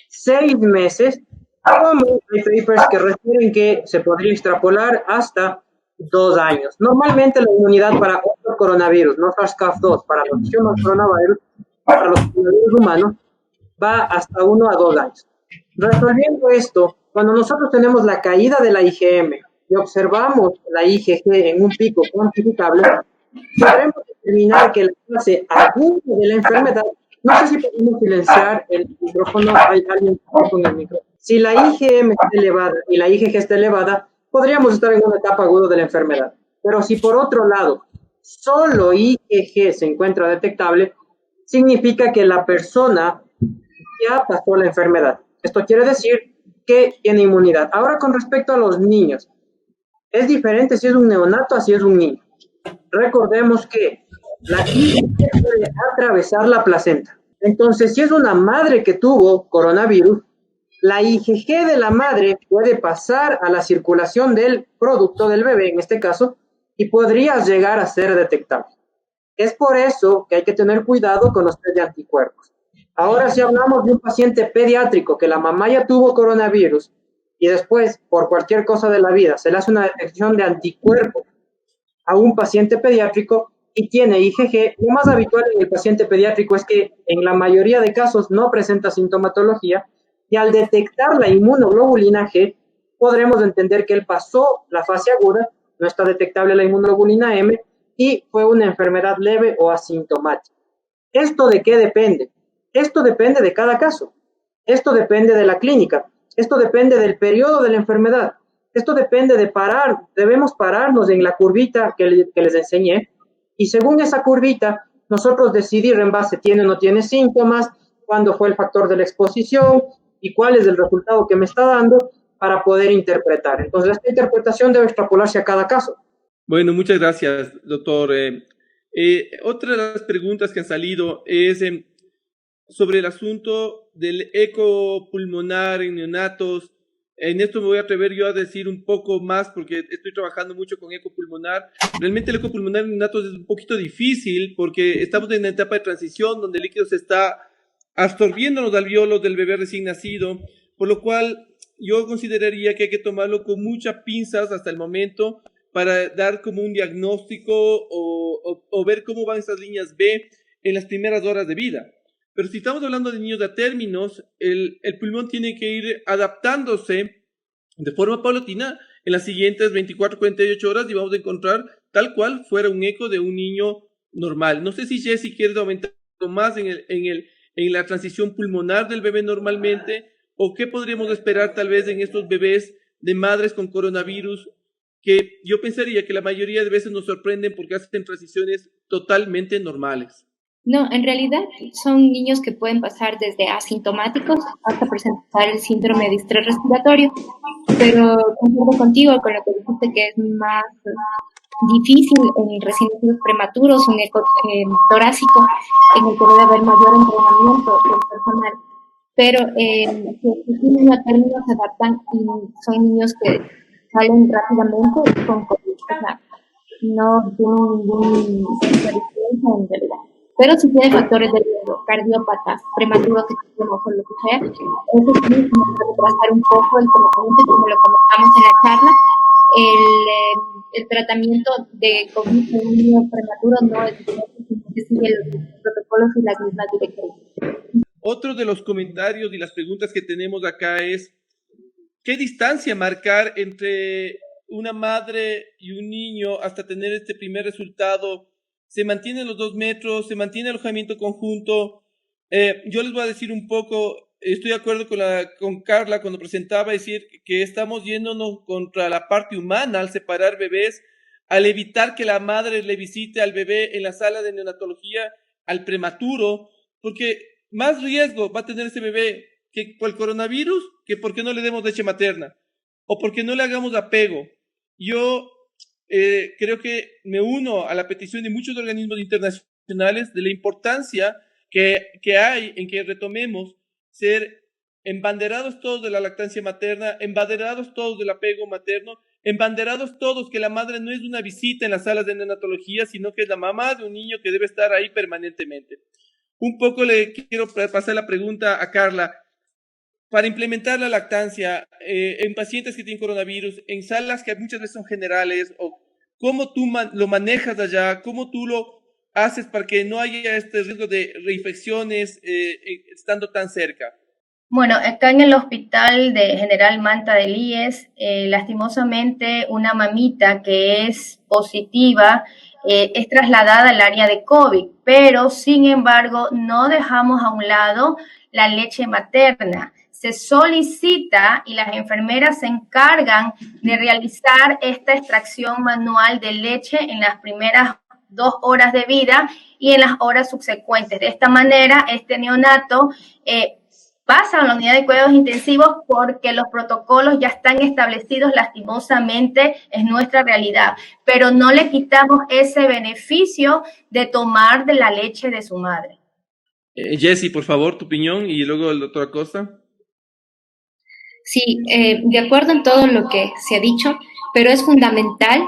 S3: 6 meses, como hay papers que refieren que se podría extrapolar hasta 2 años. Normalmente la inmunidad para otro coronavirus, no SARS-CoV-2, para los human coronavirus, para los coronavirus humanos, va hasta 1 a 2 años. Resolviendo esto, cuando nosotros tenemos la caída de la IgM y observamos la IgG en un pico cuantificable, podremos determinar que la fase aguda de la enfermedad, no sé si podemos silenciar el micrófono, hay alguien con el micrófono. Si la IgM está elevada y la IgG está elevada, podríamos estar en una etapa aguda de la enfermedad. Pero si por otro lado solo IgG se encuentra detectable, significa que la persona ya pasó la enfermedad. Esto quiere decir que tiene inmunidad. Ahora, con respecto a los niños, es diferente si es un neonato a si es un niño. Recordemos que la IgG puede atravesar la placenta. Entonces, si es una madre que tuvo coronavirus, la IgG de la madre puede pasar a la circulación del producto del bebé, en este caso, y podría llegar a ser detectable. Es por eso que hay que tener cuidado con los test de anticuerpos. Ahora, si hablamos de un paciente pediátrico que la mamá ya tuvo coronavirus y después, por cualquier cosa de la vida, se le hace una detección de anticuerpos a un paciente pediátrico y tiene IgG, lo más habitual en el paciente pediátrico es que en la mayoría de casos no presenta sintomatología, y al detectar la inmunoglobulina G, podremos entender que él pasó la fase aguda, no está detectable la inmunoglobulina M, y fue una enfermedad leve o asintomática. ¿Esto de qué depende? Esto depende de cada caso. Esto depende de la clínica. Esto depende del periodo de la enfermedad. Esto depende de debemos pararnos en la curvita que les enseñé, y según esa curvita, nosotros decidir en base, tiene o no tiene síntomas, cuándo fue el factor de la exposición, y cuál es el resultado que me está dando para poder interpretar. Entonces, esta interpretación debe extrapolarse a cada caso.
S5: Bueno, muchas gracias, doctor. Otra de las preguntas que han salido es sobre el asunto del eco pulmonar en neonatos. En esto me voy a atrever yo a decir un poco más porque estoy trabajando mucho con eco pulmonar. Realmente el eco pulmonar en neonatos es un poquito difícil porque estamos en una etapa de transición donde el líquido se está absorbiendo los alvéolos del bebé recién nacido, por lo cual yo consideraría que hay que tomarlo con muchas pinzas hasta el momento para dar como un diagnóstico o ver cómo van estas líneas B en las primeras horas de vida. Pero si estamos hablando de niños a términos, el pulmón tiene que ir adaptándose de forma paulatina en las siguientes 24-48 horas y vamos a encontrar tal cual fuera un eco de un niño normal. No sé si Jessy quiere aumentar más en la transición pulmonar del bebé normalmente, o qué podríamos esperar tal vez en estos bebés de madres con coronavirus, que yo pensaría que la mayoría de veces nos sorprenden porque hacen transiciones totalmente normales.
S2: No, en realidad son niños que pueden pasar desde asintomáticos hasta presentar el síndrome de estrés respiratorio, pero concuerdo contigo con lo que dijiste que es más difícil en recién nacidos prematuros, un eco torácico, en el que debe haber mayor entrenamiento del personal. Pero los niños a término se adaptan y son niños que salen rápidamente con COVID. O sea, no tienen ninguna diferencia en realidad. Pero si tiene factores de riesgo, cardiópatas, prematuros, extremos o lo que sea, eso sí nos puede retrasar un poco el tratamiento, como lo comentamos en la charla. El tratamiento de COVID en un niño prematuro no es directo, sino que sigue los protocolos y las mismas directrices.
S5: Otro de los comentarios y las preguntas que tenemos acá es, ¿qué distancia marcar entre una madre y un niño hasta tener este primer resultado? ¿Se mantienen los 2 metros? ¿Se mantiene el alojamiento conjunto? Yo les voy a decir un poco, estoy de acuerdo con Carla cuando presentaba, decir que estamos yéndonos contra la parte humana al separar bebés, al evitar que la madre le visite al bebé en la sala de neonatología, al prematuro, porque más riesgo va a tener ese bebé que por el coronavirus, que porque no le demos leche materna o porque no le hagamos apego. Yo creo que me uno a la petición de muchos organismos internacionales de la importancia que hay en que retomemos ser embanderados todos de la lactancia materna, embanderados todos del apego materno, embanderados todos que la madre no es una visita en las salas de neonatología, sino que es la mamá de un niño que debe estar ahí permanentemente. Un poco le quiero pasar la pregunta a Carla. Para implementar la lactancia en pacientes que tienen coronavirus, en salas que muchas veces son generales, o cómo tú lo manejas allá, cómo tú lo haces para que no haya este riesgo de reinfecciones estando tan cerca.
S4: Bueno, acá en el hospital de General Manta del IES, lastimosamente una mamita que es positiva es trasladada al área de COVID, pero sin embargo no dejamos a un lado la leche materna. Se solicita y las enfermeras se encargan de realizar esta extracción manual de leche en las primeras 2 horas de vida y en las horas subsecuentes. De esta manera, este neonato pasa a la unidad de cuidados intensivos porque los protocolos ya están establecidos, lastimosamente es nuestra realidad, pero no le quitamos ese beneficio de tomar de la leche de su madre.
S5: Jessy, por favor, tu opinión y luego el doctor Acosta.
S2: Sí, de acuerdo en todo lo que se ha dicho, pero es fundamental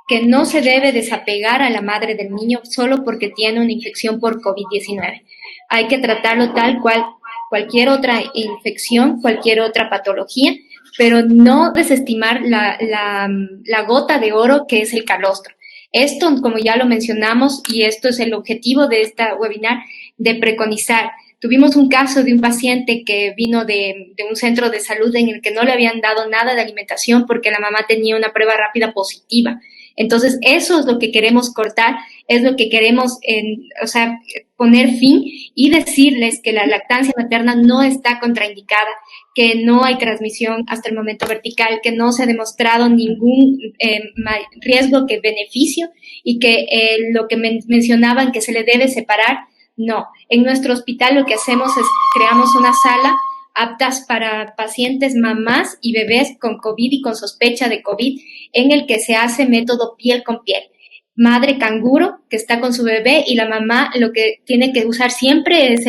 S2: que no se debe desapegar a la madre del niño solo porque tiene una infección por COVID-19. Hay que tratarlo tal cual cualquier otra infección, cualquier otra patología, pero no desestimar la gota de oro que es el calostro. Esto, como ya lo mencionamos, y esto es el objetivo de esta webinar, de preconizar. Tuvimos un caso de un paciente que vino de un centro de salud en el que no le habían dado nada de alimentación porque la mamá tenía una prueba rápida positiva. Entonces, eso es lo que queremos cortar, es lo que queremos, poner fin y decirles que la lactancia materna no está contraindicada, que no hay transmisión hasta el momento vertical, que no se ha demostrado ningún riesgo que beneficio y que lo que mencionaban que se le debe separar, no. En nuestro hospital lo que hacemos es creamos una sala aptas para pacientes mamás y bebés con COVID y con sospecha de COVID, en el que se hace método piel con piel. Madre canguro que está con su bebé y la mamá lo que tiene que usar siempre es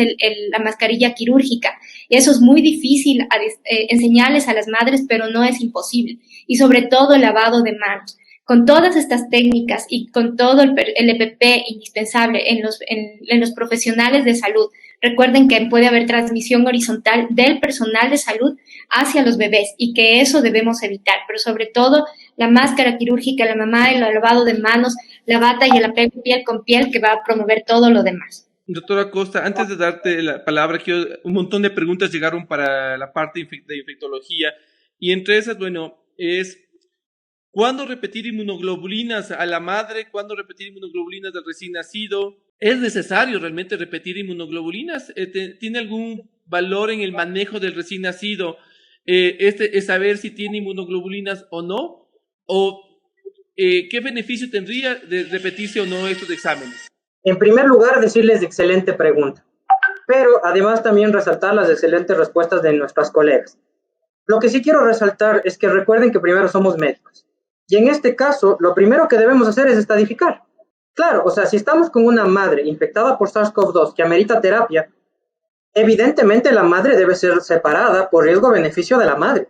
S2: la mascarilla quirúrgica. Y eso es muy difícil enseñarles a las madres, pero no es imposible. Y sobre todo el lavado de manos. Con todas estas técnicas y con todo el EPP indispensable en los profesionales de salud, recuerden que puede haber transmisión horizontal del personal de salud hacia los bebés y que eso debemos evitar, pero sobre todo la máscara quirúrgica, la mamá, el lavado de manos, la bata y el apego piel con piel que va a promover todo lo demás.
S5: Doctora Costa, antes de darte la palabra, un montón de preguntas llegaron para la parte de infectología y entre esas, es ¿cuándo repetir inmunoglobulinas a la madre? ¿Cuándo repetir inmunoglobulinas al recién nacido? ¿Es necesario realmente repetir inmunoglobulinas? ¿Tiene algún valor en el manejo del recién nacido? Es saber si tiene inmunoglobulinas o no. ¿O qué beneficio tendría de repetirse o no estos exámenes?
S3: En primer lugar, decirles excelente pregunta, pero además también resaltar las excelentes respuestas de nuestras colegas. Lo que sí quiero resaltar es que recuerden que primero somos médicos. Y en este caso, lo primero que debemos hacer es estadificar. Claro, si estamos con una madre infectada por SARS-CoV-2 que amerita terapia, evidentemente la madre debe ser separada por riesgo-beneficio de la madre.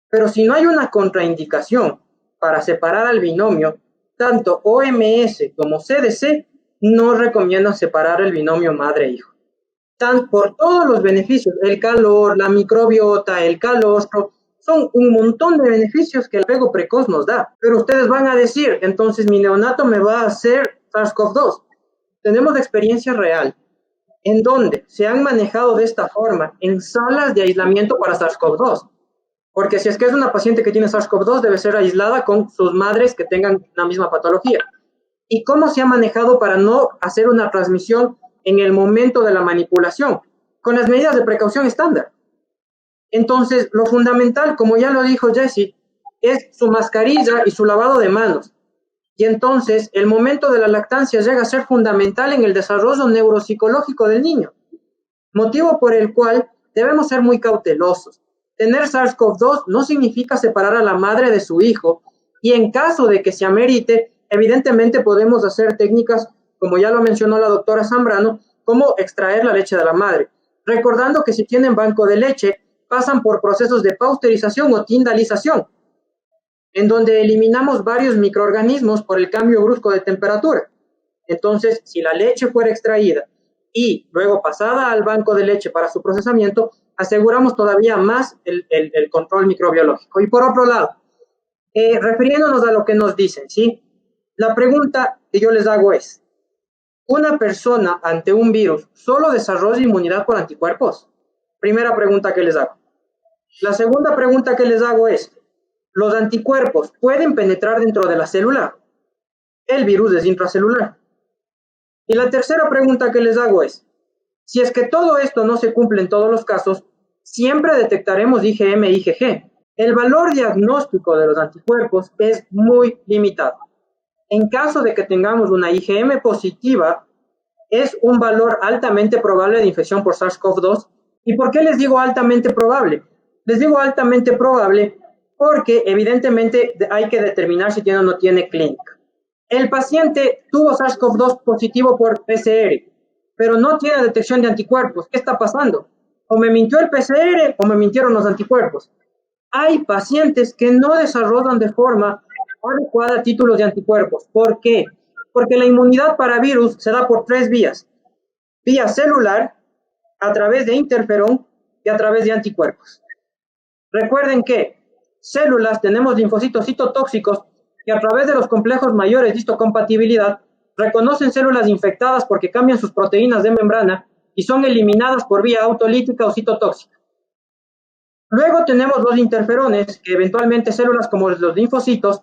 S3: Pero si no hay una contraindicación para separar al binomio, tanto OMS como CDC no recomiendan separar el binomio madre-hijo. Por todos los beneficios, el calor, la microbiota, el calostro, son un montón de beneficios que el apego precoz nos da. Pero ustedes van a decir, entonces mi neonato me va a hacer SARS-CoV-2. Tenemos experiencia real en donde se han manejado de esta forma en salas de aislamiento para SARS-CoV-2. Porque si es que es una paciente que tiene SARS-CoV-2, debe ser aislada con sus madres que tengan la misma patología. ¿Y cómo se ha manejado para no hacer una transmisión en el momento de la manipulación, con las medidas de precaución estándar. Entonces, lo fundamental, como ya lo dijo Jessie, es su mascarilla y su lavado de manos. Y entonces, el momento de la lactancia llega a ser fundamental en el desarrollo neuropsicológico del niño, motivo por el cual debemos ser muy cautelosos. Tener SARS-CoV-2 no significa separar a la madre de su hijo, y en caso de que se amerite, evidentemente podemos hacer técnicas, como ya lo mencionó la doctora Zambrano, como extraer la leche de la madre. Recordando que si tienen banco de leche, pasan por procesos de pasteurización o tindalización, en donde eliminamos varios microorganismos por el cambio brusco de temperatura. Entonces, si la leche fuera extraída y luego pasada al banco de leche para su procesamiento, aseguramos todavía más el control microbiológico. Y por otro lado, refiriéndonos a lo que nos dicen, ¿sí? La pregunta que yo les hago es, ¿una persona ante un virus solo desarrolla inmunidad por anticuerpos? Primera pregunta que les hago. La segunda pregunta que les hago es, ¿los anticuerpos pueden penetrar dentro de la célula? El virus es intracelular. Y la tercera pregunta que les hago es, si es que todo esto no se cumple en todos los casos, siempre detectaremos IgM e IgG. El valor diagnóstico de los anticuerpos es muy limitado. En caso de que tengamos una IgM positiva, es un valor altamente probable de infección por SARS-CoV-2. ¿Y por qué les digo altamente probable? Les digo altamente probable porque evidentemente hay que determinar si tiene o no tiene clínica. El paciente tuvo SARS-CoV-2 positivo por PCR, pero no tiene detección de anticuerpos. ¿Qué está pasando? O me mintió el PCR o me mintieron los anticuerpos. Hay pacientes que no desarrollan de forma adecuada títulos de anticuerpos. ¿Por qué? Porque la inmunidad para virus se da por 3 vías. Vía celular, a través de interferón y a través de anticuerpos. Recuerden que células tenemos linfocitos citotóxicos que a través de los complejos mayores de histocompatibilidad reconocen células infectadas porque cambian sus proteínas de membrana y son eliminadas por vía autolítica o citotóxica. Luego tenemos los interferones, que eventualmente células como los linfocitos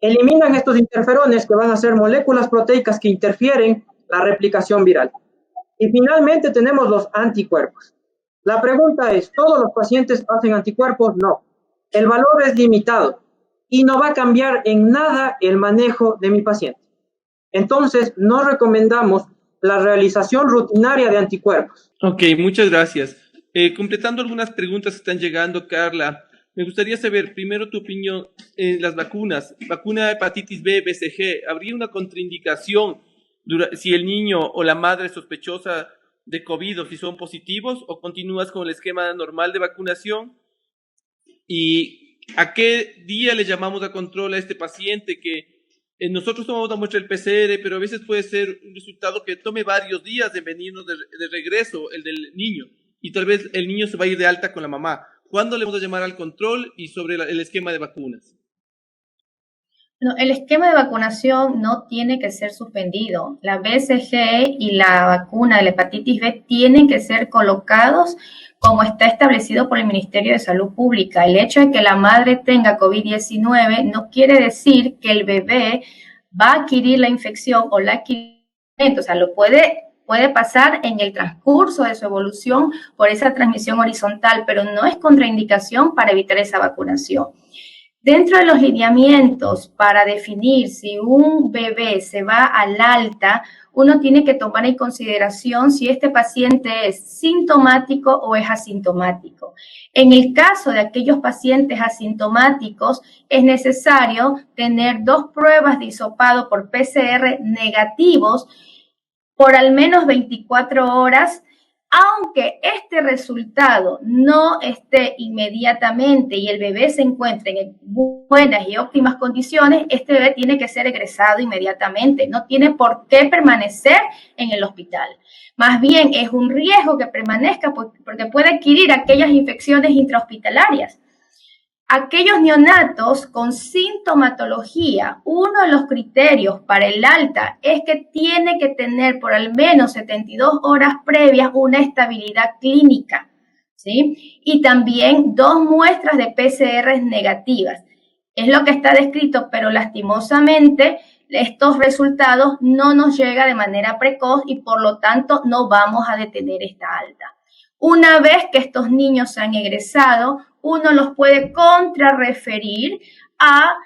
S3: eliminan estos interferones que van a ser moléculas proteicas que interfieren la replicación viral. Y finalmente tenemos los anticuerpos. La pregunta es, ¿todos los pacientes hacen anticuerpos? No. El valor es limitado y no va a cambiar en nada el manejo de mi paciente. Entonces, no recomendamos la realización rutinaria de anticuerpos.
S5: Ok, muchas gracias. Completando algunas preguntas que están llegando, Carla, me gustaría saber primero tu opinión en las vacunas. Vacuna de hepatitis B, BCG, ¿habría una contraindicación si el niño o la madre sospechosa de COVID o si son positivos, o continúas con el esquema normal de vacunación? ¿Y a qué día le llamamos a control a este paciente que nosotros tomamos la muestra del PCR, pero a veces puede ser un resultado que tome varios días de venirnos de regreso, el del niño, y tal vez el niño se va a ir de alta con la mamá? ¿Cuándo le vamos a llamar al control y sobre el esquema de vacunas?
S2: No, el esquema de vacunación no tiene que ser suspendido. La BCG y la vacuna de la hepatitis B tienen que ser colocados como está establecido por el Ministerio de Salud Pública. El hecho de que la madre tenga COVID-19 no quiere decir que el bebé va a adquirir la infección o la adquirir, o sea, lo puede pasar en el transcurso de su evolución por esa transmisión horizontal, pero no es contraindicación para evitar esa vacunación. Dentro de los lineamientos para definir si un bebé se va al alta, uno tiene que tomar en consideración si este paciente es sintomático o es asintomático. En el caso de aquellos pacientes asintomáticos, es necesario tener 2 pruebas de hisopado por PCR negativos por al menos 24 horas, aunque este resultado no esté inmediatamente y el bebé se encuentre en buenas y óptimas condiciones, este bebé tiene que ser egresado inmediatamente, no tiene por qué permanecer en el hospital. Más bien es un riesgo que permanezca porque puede adquirir aquellas infecciones intrahospitalarias. Aquellos neonatos con sintomatología, uno de los criterios para el alta es que tiene que tener por al menos 72 horas previas una estabilidad clínica, ¿sí? Y también 2 muestras de PCR negativas. Es lo que está descrito, pero lastimosamente
S4: estos resultados no nos llega de manera precoz y por lo tanto no vamos a detener esta alta. Una vez que estos niños se han egresado, uno los puede contrarreferir a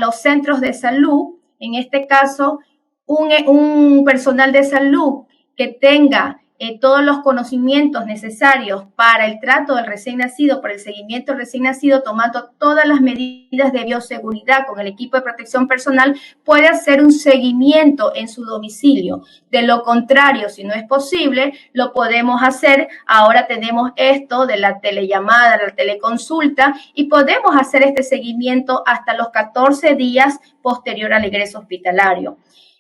S4: los centros de salud, en este caso, un personal de salud que tenga todos los conocimientos necesarios para el trato del recién nacido, para el seguimiento del recién nacido, tomando todas las medidas de bioseguridad con el equipo de protección personal, puede hacer un seguimiento en su domicilio. De lo contrario, si no es posible, lo podemos hacer. Ahora tenemos esto de la telellamada, la teleconsulta, y podemos hacer este seguimiento hasta los 14 días posterior al ingreso hospitalario.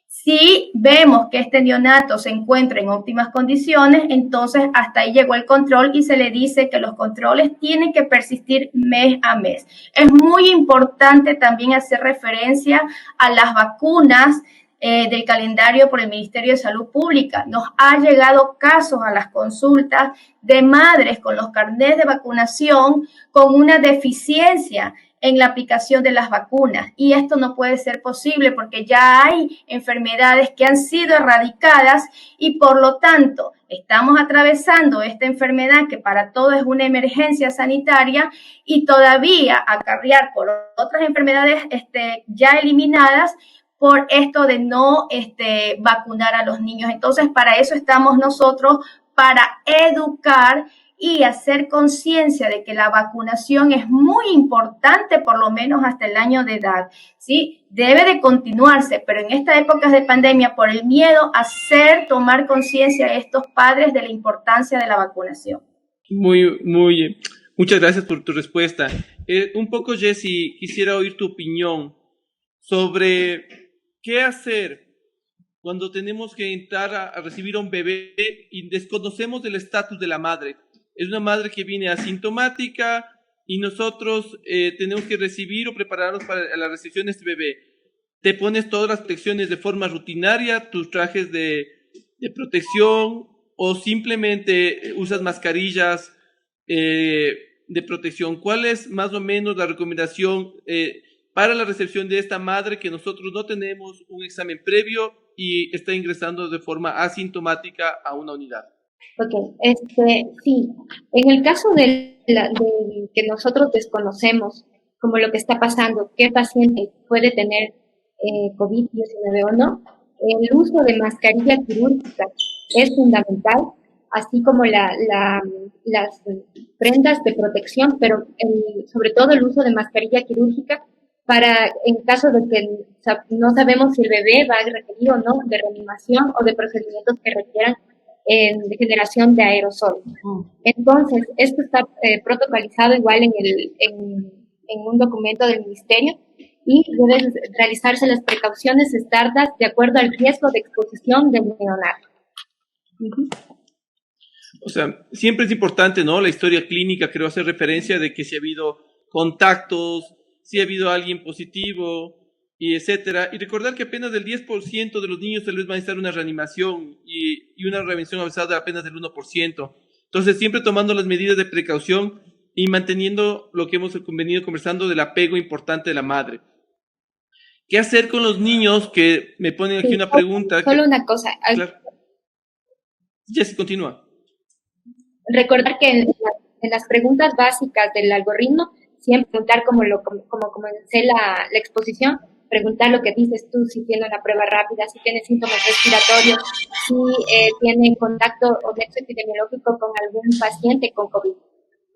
S4: Si vemos que este neonato se encuentra en óptimas condiciones, entonces hasta ahí llegó el control y se le dice que los controles tienen que persistir mes a mes. Es muy importante también hacer referencia a las vacunas del calendario por el Ministerio de Salud Pública. Nos ha llegado casos a las consultas de madres con los carnets de vacunación con una deficiencia en la aplicación de las vacunas. Y esto no puede ser posible porque ya hay enfermedades que han sido erradicadas y por lo tanto estamos atravesando esta enfermedad que para todos es una emergencia sanitaria y todavía acarrear por otras enfermedades ya eliminadas por esto de no vacunar a los niños. Entonces, para eso estamos nosotros, para educar y hacer conciencia de que la vacunación es muy importante, por lo menos hasta el año de edad, ¿sí? Debe de continuarse, pero en estas épocas de pandemia, por el miedo, tomar conciencia a estos padres de la importancia de la vacunación.
S5: Muchas gracias por tu respuesta. Un poco, Jessie, quisiera oír tu opinión sobre qué hacer cuando tenemos que entrar a recibir a un bebé y desconocemos el estatus de la madre. Es una madre que viene asintomática y nosotros tenemos que recibir o prepararnos para la recepción de este bebé. Te pones todas las protecciones de forma rutinaria, tus trajes de protección, o simplemente usas mascarillas de protección. ¿Cuál es más o menos la recomendación para la recepción de esta madre que nosotros no tenemos un examen previo y está ingresando de forma asintomática a una unidad?
S2: Ok, sí, en el caso de que nosotros desconocemos, como lo que está pasando, qué paciente puede tener COVID-19 o no, el uso de mascarilla quirúrgica es fundamental, así como las prendas de protección, pero sobre todo el uso de mascarilla quirúrgica para, en caso de que no sabemos si el bebé va a requerir o no de reanimación o de procedimientos que requieran de generación de aerosol. Entonces, esto está protocolizado igual en un documento del Ministerio y deben realizarse las precauciones estándar de acuerdo al riesgo de exposición del neonato.
S5: O sea, siempre es importante, ¿no? La historia clínica, creo, hacer referencia de que si ha habido contactos, si ha habido alguien positivo, y etcétera, y recordar que apenas del 10% de los niños tal vez van a necesitar una reanimación y una reanimación avanzada apenas del 1%. Entonces, siempre tomando las medidas de precaución y manteniendo lo que hemos venido conversando del apego importante de la madre. ¿Qué hacer con los niños que me ponen aquí una pregunta?
S2: Solo una cosa.
S5: Claro. Jessie, continúa.
S2: Recordar que en las preguntas básicas del algoritmo, siempre preguntar como comencé la exposición, preguntar lo que dices tú, si tiene una prueba rápida, si tiene síntomas respiratorios, si tiene contacto o nexo epidemiológico con algún paciente con COVID.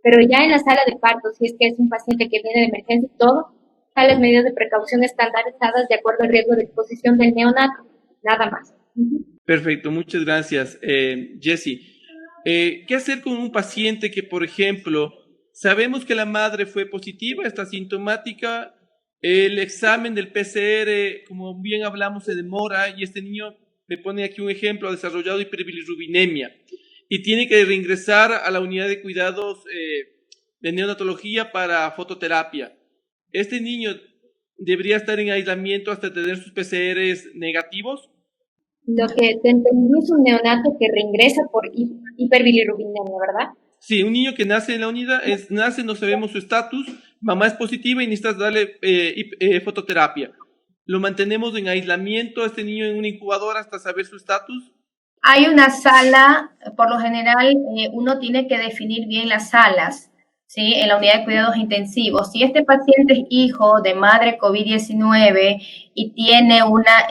S2: Pero ya en la sala de parto, si es que es un paciente que viene de emergencia y todo, están las medidas de precaución estandarizadas de acuerdo al riesgo de exposición del neonato, nada más.
S5: Perfecto, muchas gracias, Jessie. ¿Qué hacer con un paciente que, por ejemplo, sabemos que la madre fue positiva, está asintomática, el examen del PCR, como bien hablamos, se demora y este niño, me pone aquí un ejemplo, ha desarrollado hiperbilirrubinemia y tiene que reingresar a la unidad de cuidados de neonatología para fototerapia? ¿Este niño debería estar en aislamiento hasta tener sus PCRs negativos?
S2: Lo que te entendí es un neonato que reingresa por hiperbilirrubinemia, ¿verdad?
S5: Sí, un niño que nace en la unidad, no sabemos su estatus, mamá es positiva y necesitas darle fototerapia. ¿Lo mantenemos en aislamiento a este niño en una incubadora hasta saber su estatus?
S4: Hay una sala, por lo general uno tiene que definir bien las salas, ¿sí? En la unidad de cuidados intensivos. Si este paciente es hijo de madre COVID-19 y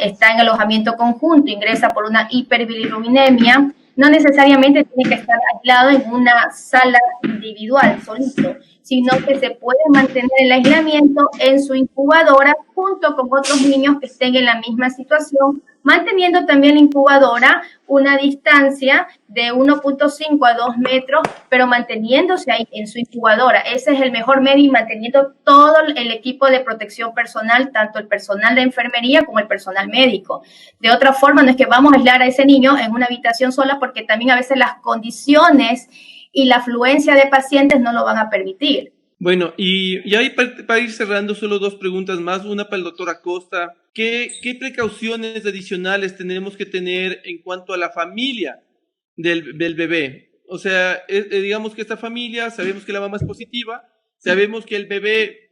S4: está en alojamiento conjunto, ingresa por una hiperbilirubinemia, no necesariamente tiene que estar aislado en una sala individual, solito, sino que se puede mantener el aislamiento en su incubadora junto con otros niños que estén en la misma situación, manteniendo también la incubadora una distancia de 1.5 a 2 metros, pero manteniéndose ahí en su incubadora. Ese es el mejor medio y manteniendo todo el equipo de protección personal, tanto el personal de enfermería como el personal médico. De otra forma, no es que vamos a aislar a ese niño en una habitación sola, porque también a veces las condiciones y la afluencia de pacientes no lo van a permitir.
S5: Bueno, y ahí para ir cerrando, solo dos preguntas más. Una para el doctor Acosta. ¿Qué precauciones adicionales tenemos que tener en cuanto a la familia del bebé? O sea, digamos que esta familia, sabemos que la mamá es positiva, sabemos que el bebé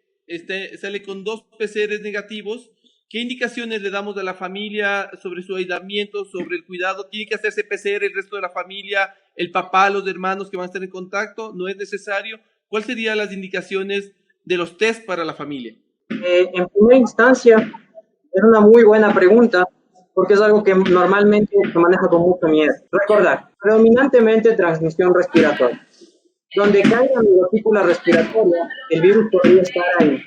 S5: sale con 2 PCRs negativos. ¿Qué indicaciones le damos a la familia sobre su aislamiento, sobre el cuidado? ¿Tiene que hacerse PCR el resto de la familia, el papá, los hermanos que van a estar en contacto? ¿No es necesario? ¿Cuáles serían las indicaciones de los test para la familia?
S3: En primera instancia, es una muy buena pregunta, porque es algo que normalmente se maneja con mucho miedo. Recordar, predominantemente transmisión respiratoria. Donde caiga mi gotícula respiratoria, el virus podría estar ahí.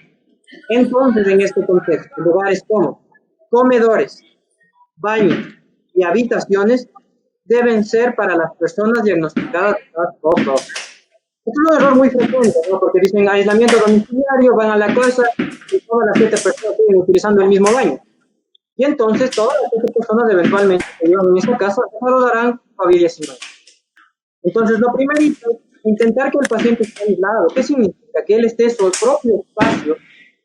S3: Entonces, en este contexto, lugares como comedores, baños y habitaciones deben ser para las personas diagnosticadas de SARS-CoV-2. Es un error muy frecuente, ¿no? Porque dicen aislamiento domiciliario, van a la casa y todas las 7 personas siguen utilizando el mismo baño. Y entonces todas las 7 personas eventualmente que vivan en esa casa desarrollarán COVID-19. Entonces, lo primerito, intentar que el paciente esté aislado. ¿Qué significa? Que él esté en su propio espacio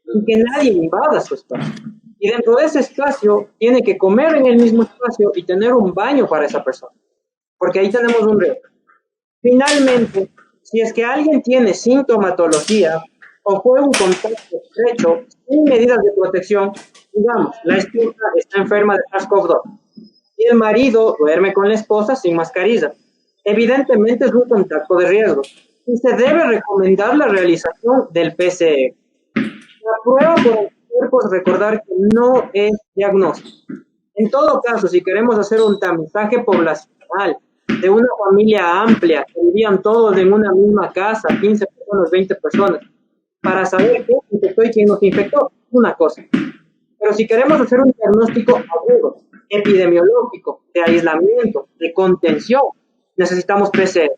S3: y que nadie invada su espacio. Y dentro de ese espacio tiene que comer en el mismo espacio y tener un baño para esa persona. Porque ahí tenemos un reto. Finalmente, si es que alguien tiene sintomatología o fue un contacto estrecho sin medidas de protección, digamos, la esposa está enferma de SARS-CoV-2 y el marido duerme con la esposa sin mascarilla, evidentemente es un contacto de riesgo y se debe recomendar la realización del PCR. La prueba por anticuerpos, recordar que no es diagnóstico. En todo caso, si queremos hacer un tamizaje poblacional de una familia amplia, que vivían todos en una misma casa, 15 personas, 20 personas, para saber quién infectó y quién nos infectó, una cosa. Pero si queremos hacer un diagnóstico agudo, epidemiológico, de aislamiento, de contención, necesitamos PCR.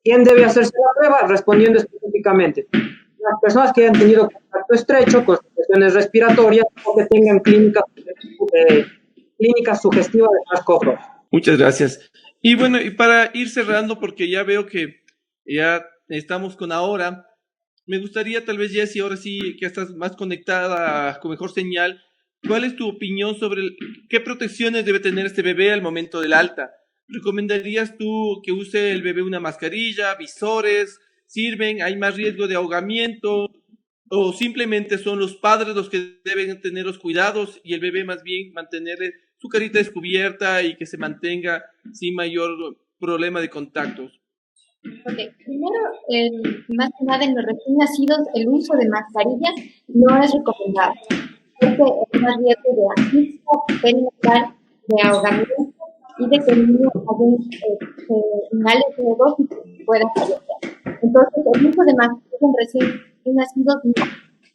S3: ¿Quién debe hacerse la prueba? Respondiendo específicamente. Las personas que hayan tenido contacto estrecho con situaciones respiratorias o que tengan clínicas sugestivas de SARS-CoV-2.
S5: Muchas gracias. Y bueno, y para ir cerrando, porque ya veo que ya estamos con ahora, me gustaría tal vez, Jessie, ahora sí que estás más conectada, con mejor señal, ¿cuál es tu opinión sobre qué protecciones debe tener este bebé al momento del alta? ¿Recomendarías tú que use el bebé una mascarilla, visores? ¿Sirven? ¿Hay más riesgo de ahogamiento? ¿O simplemente son los padres los que deben tener los cuidados y el bebé más bien mantener su carita descubierta y que se mantenga sin mayor problema de contactos?
S2: Okay. Primero, más que nada en los recién nacidos, el uso de mascarillas no es recomendable, porque es más riesgo de asfixia, perimetral, de ahogamiento y de que el niño haya inhale CO2 y pueda fallecer. Entonces, el uso de mascarillas en recién nacidos no.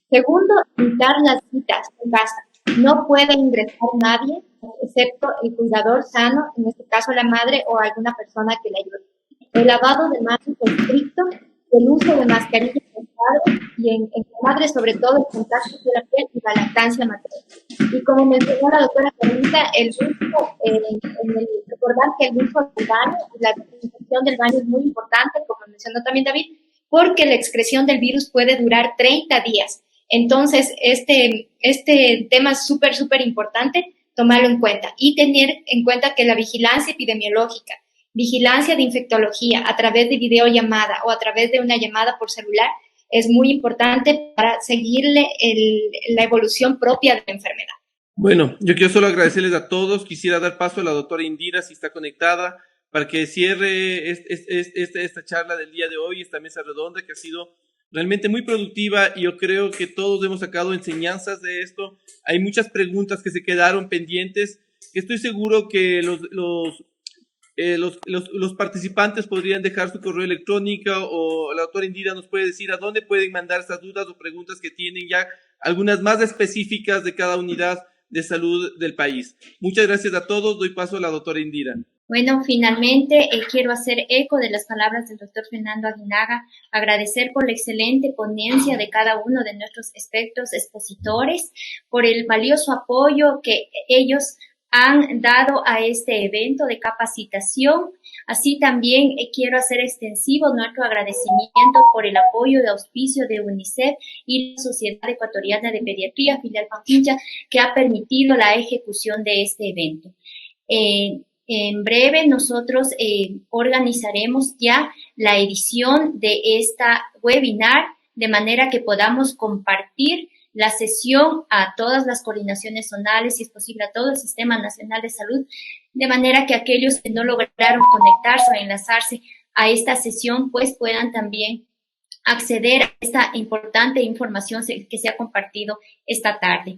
S2: Segundo, evitar las citas en casa. No puede ingresar nadie, excepto el cuidador sano, en este caso la madre o alguna persona que le ayude. El lavado de manos estricto, el uso de mascarillas en padres y en la madre, sobre todo el contacto de la piel y la lactancia materna. Y como mencionó la doctora Carolina, recordar que el uso del baño y la desinfección del baño es muy importante, como mencionó también David, porque la excreción del virus puede durar 30 días. Entonces, este tema es súper, súper importante tomarlo en cuenta y tener en cuenta que la vigilancia epidemiológica, vigilancia de infectología a través de videollamada o a través de una llamada por celular es muy importante para seguirle la evolución propia de la enfermedad.
S5: Bueno, yo quiero solo agradecerles a todos. Quisiera dar paso a la doctora Indira, si está conectada, para que cierre esta charla del día de hoy, esta mesa redonda que ha sido realmente muy productiva, y yo creo que todos hemos sacado enseñanzas de esto. Hay muchas preguntas que se quedaron pendientes, que estoy seguro que los participantes podrían dejar su correo electrónico, o la doctora Indira nos puede decir a dónde pueden mandar estas dudas o preguntas que tienen, ya algunas más específicas de cada unidad de salud del país. Muchas gracias a todos. Doy paso a la doctora Indira.
S2: Bueno, finalmente quiero hacer eco de las palabras del doctor Fernando Aguinaga, agradecer por la excelente ponencia de cada uno de nuestros expertos expositores, por el valioso apoyo que ellos han dado a este evento de capacitación. Así también quiero hacer extensivo nuestro agradecimiento por el apoyo de auspicio de UNICEF y la Sociedad Ecuatoriana de Pediatría, filial Pichincha, que ha permitido la ejecución de este evento. En breve nosotros organizaremos ya la edición de esta webinar, de manera que podamos compartir la sesión a todas las coordinaciones zonales, si es posible a todo el Sistema Nacional de Salud, de manera que aquellos que no lograron conectarse o enlazarse a esta sesión, pues puedan también acceder a esta importante información que se ha compartido esta tarde.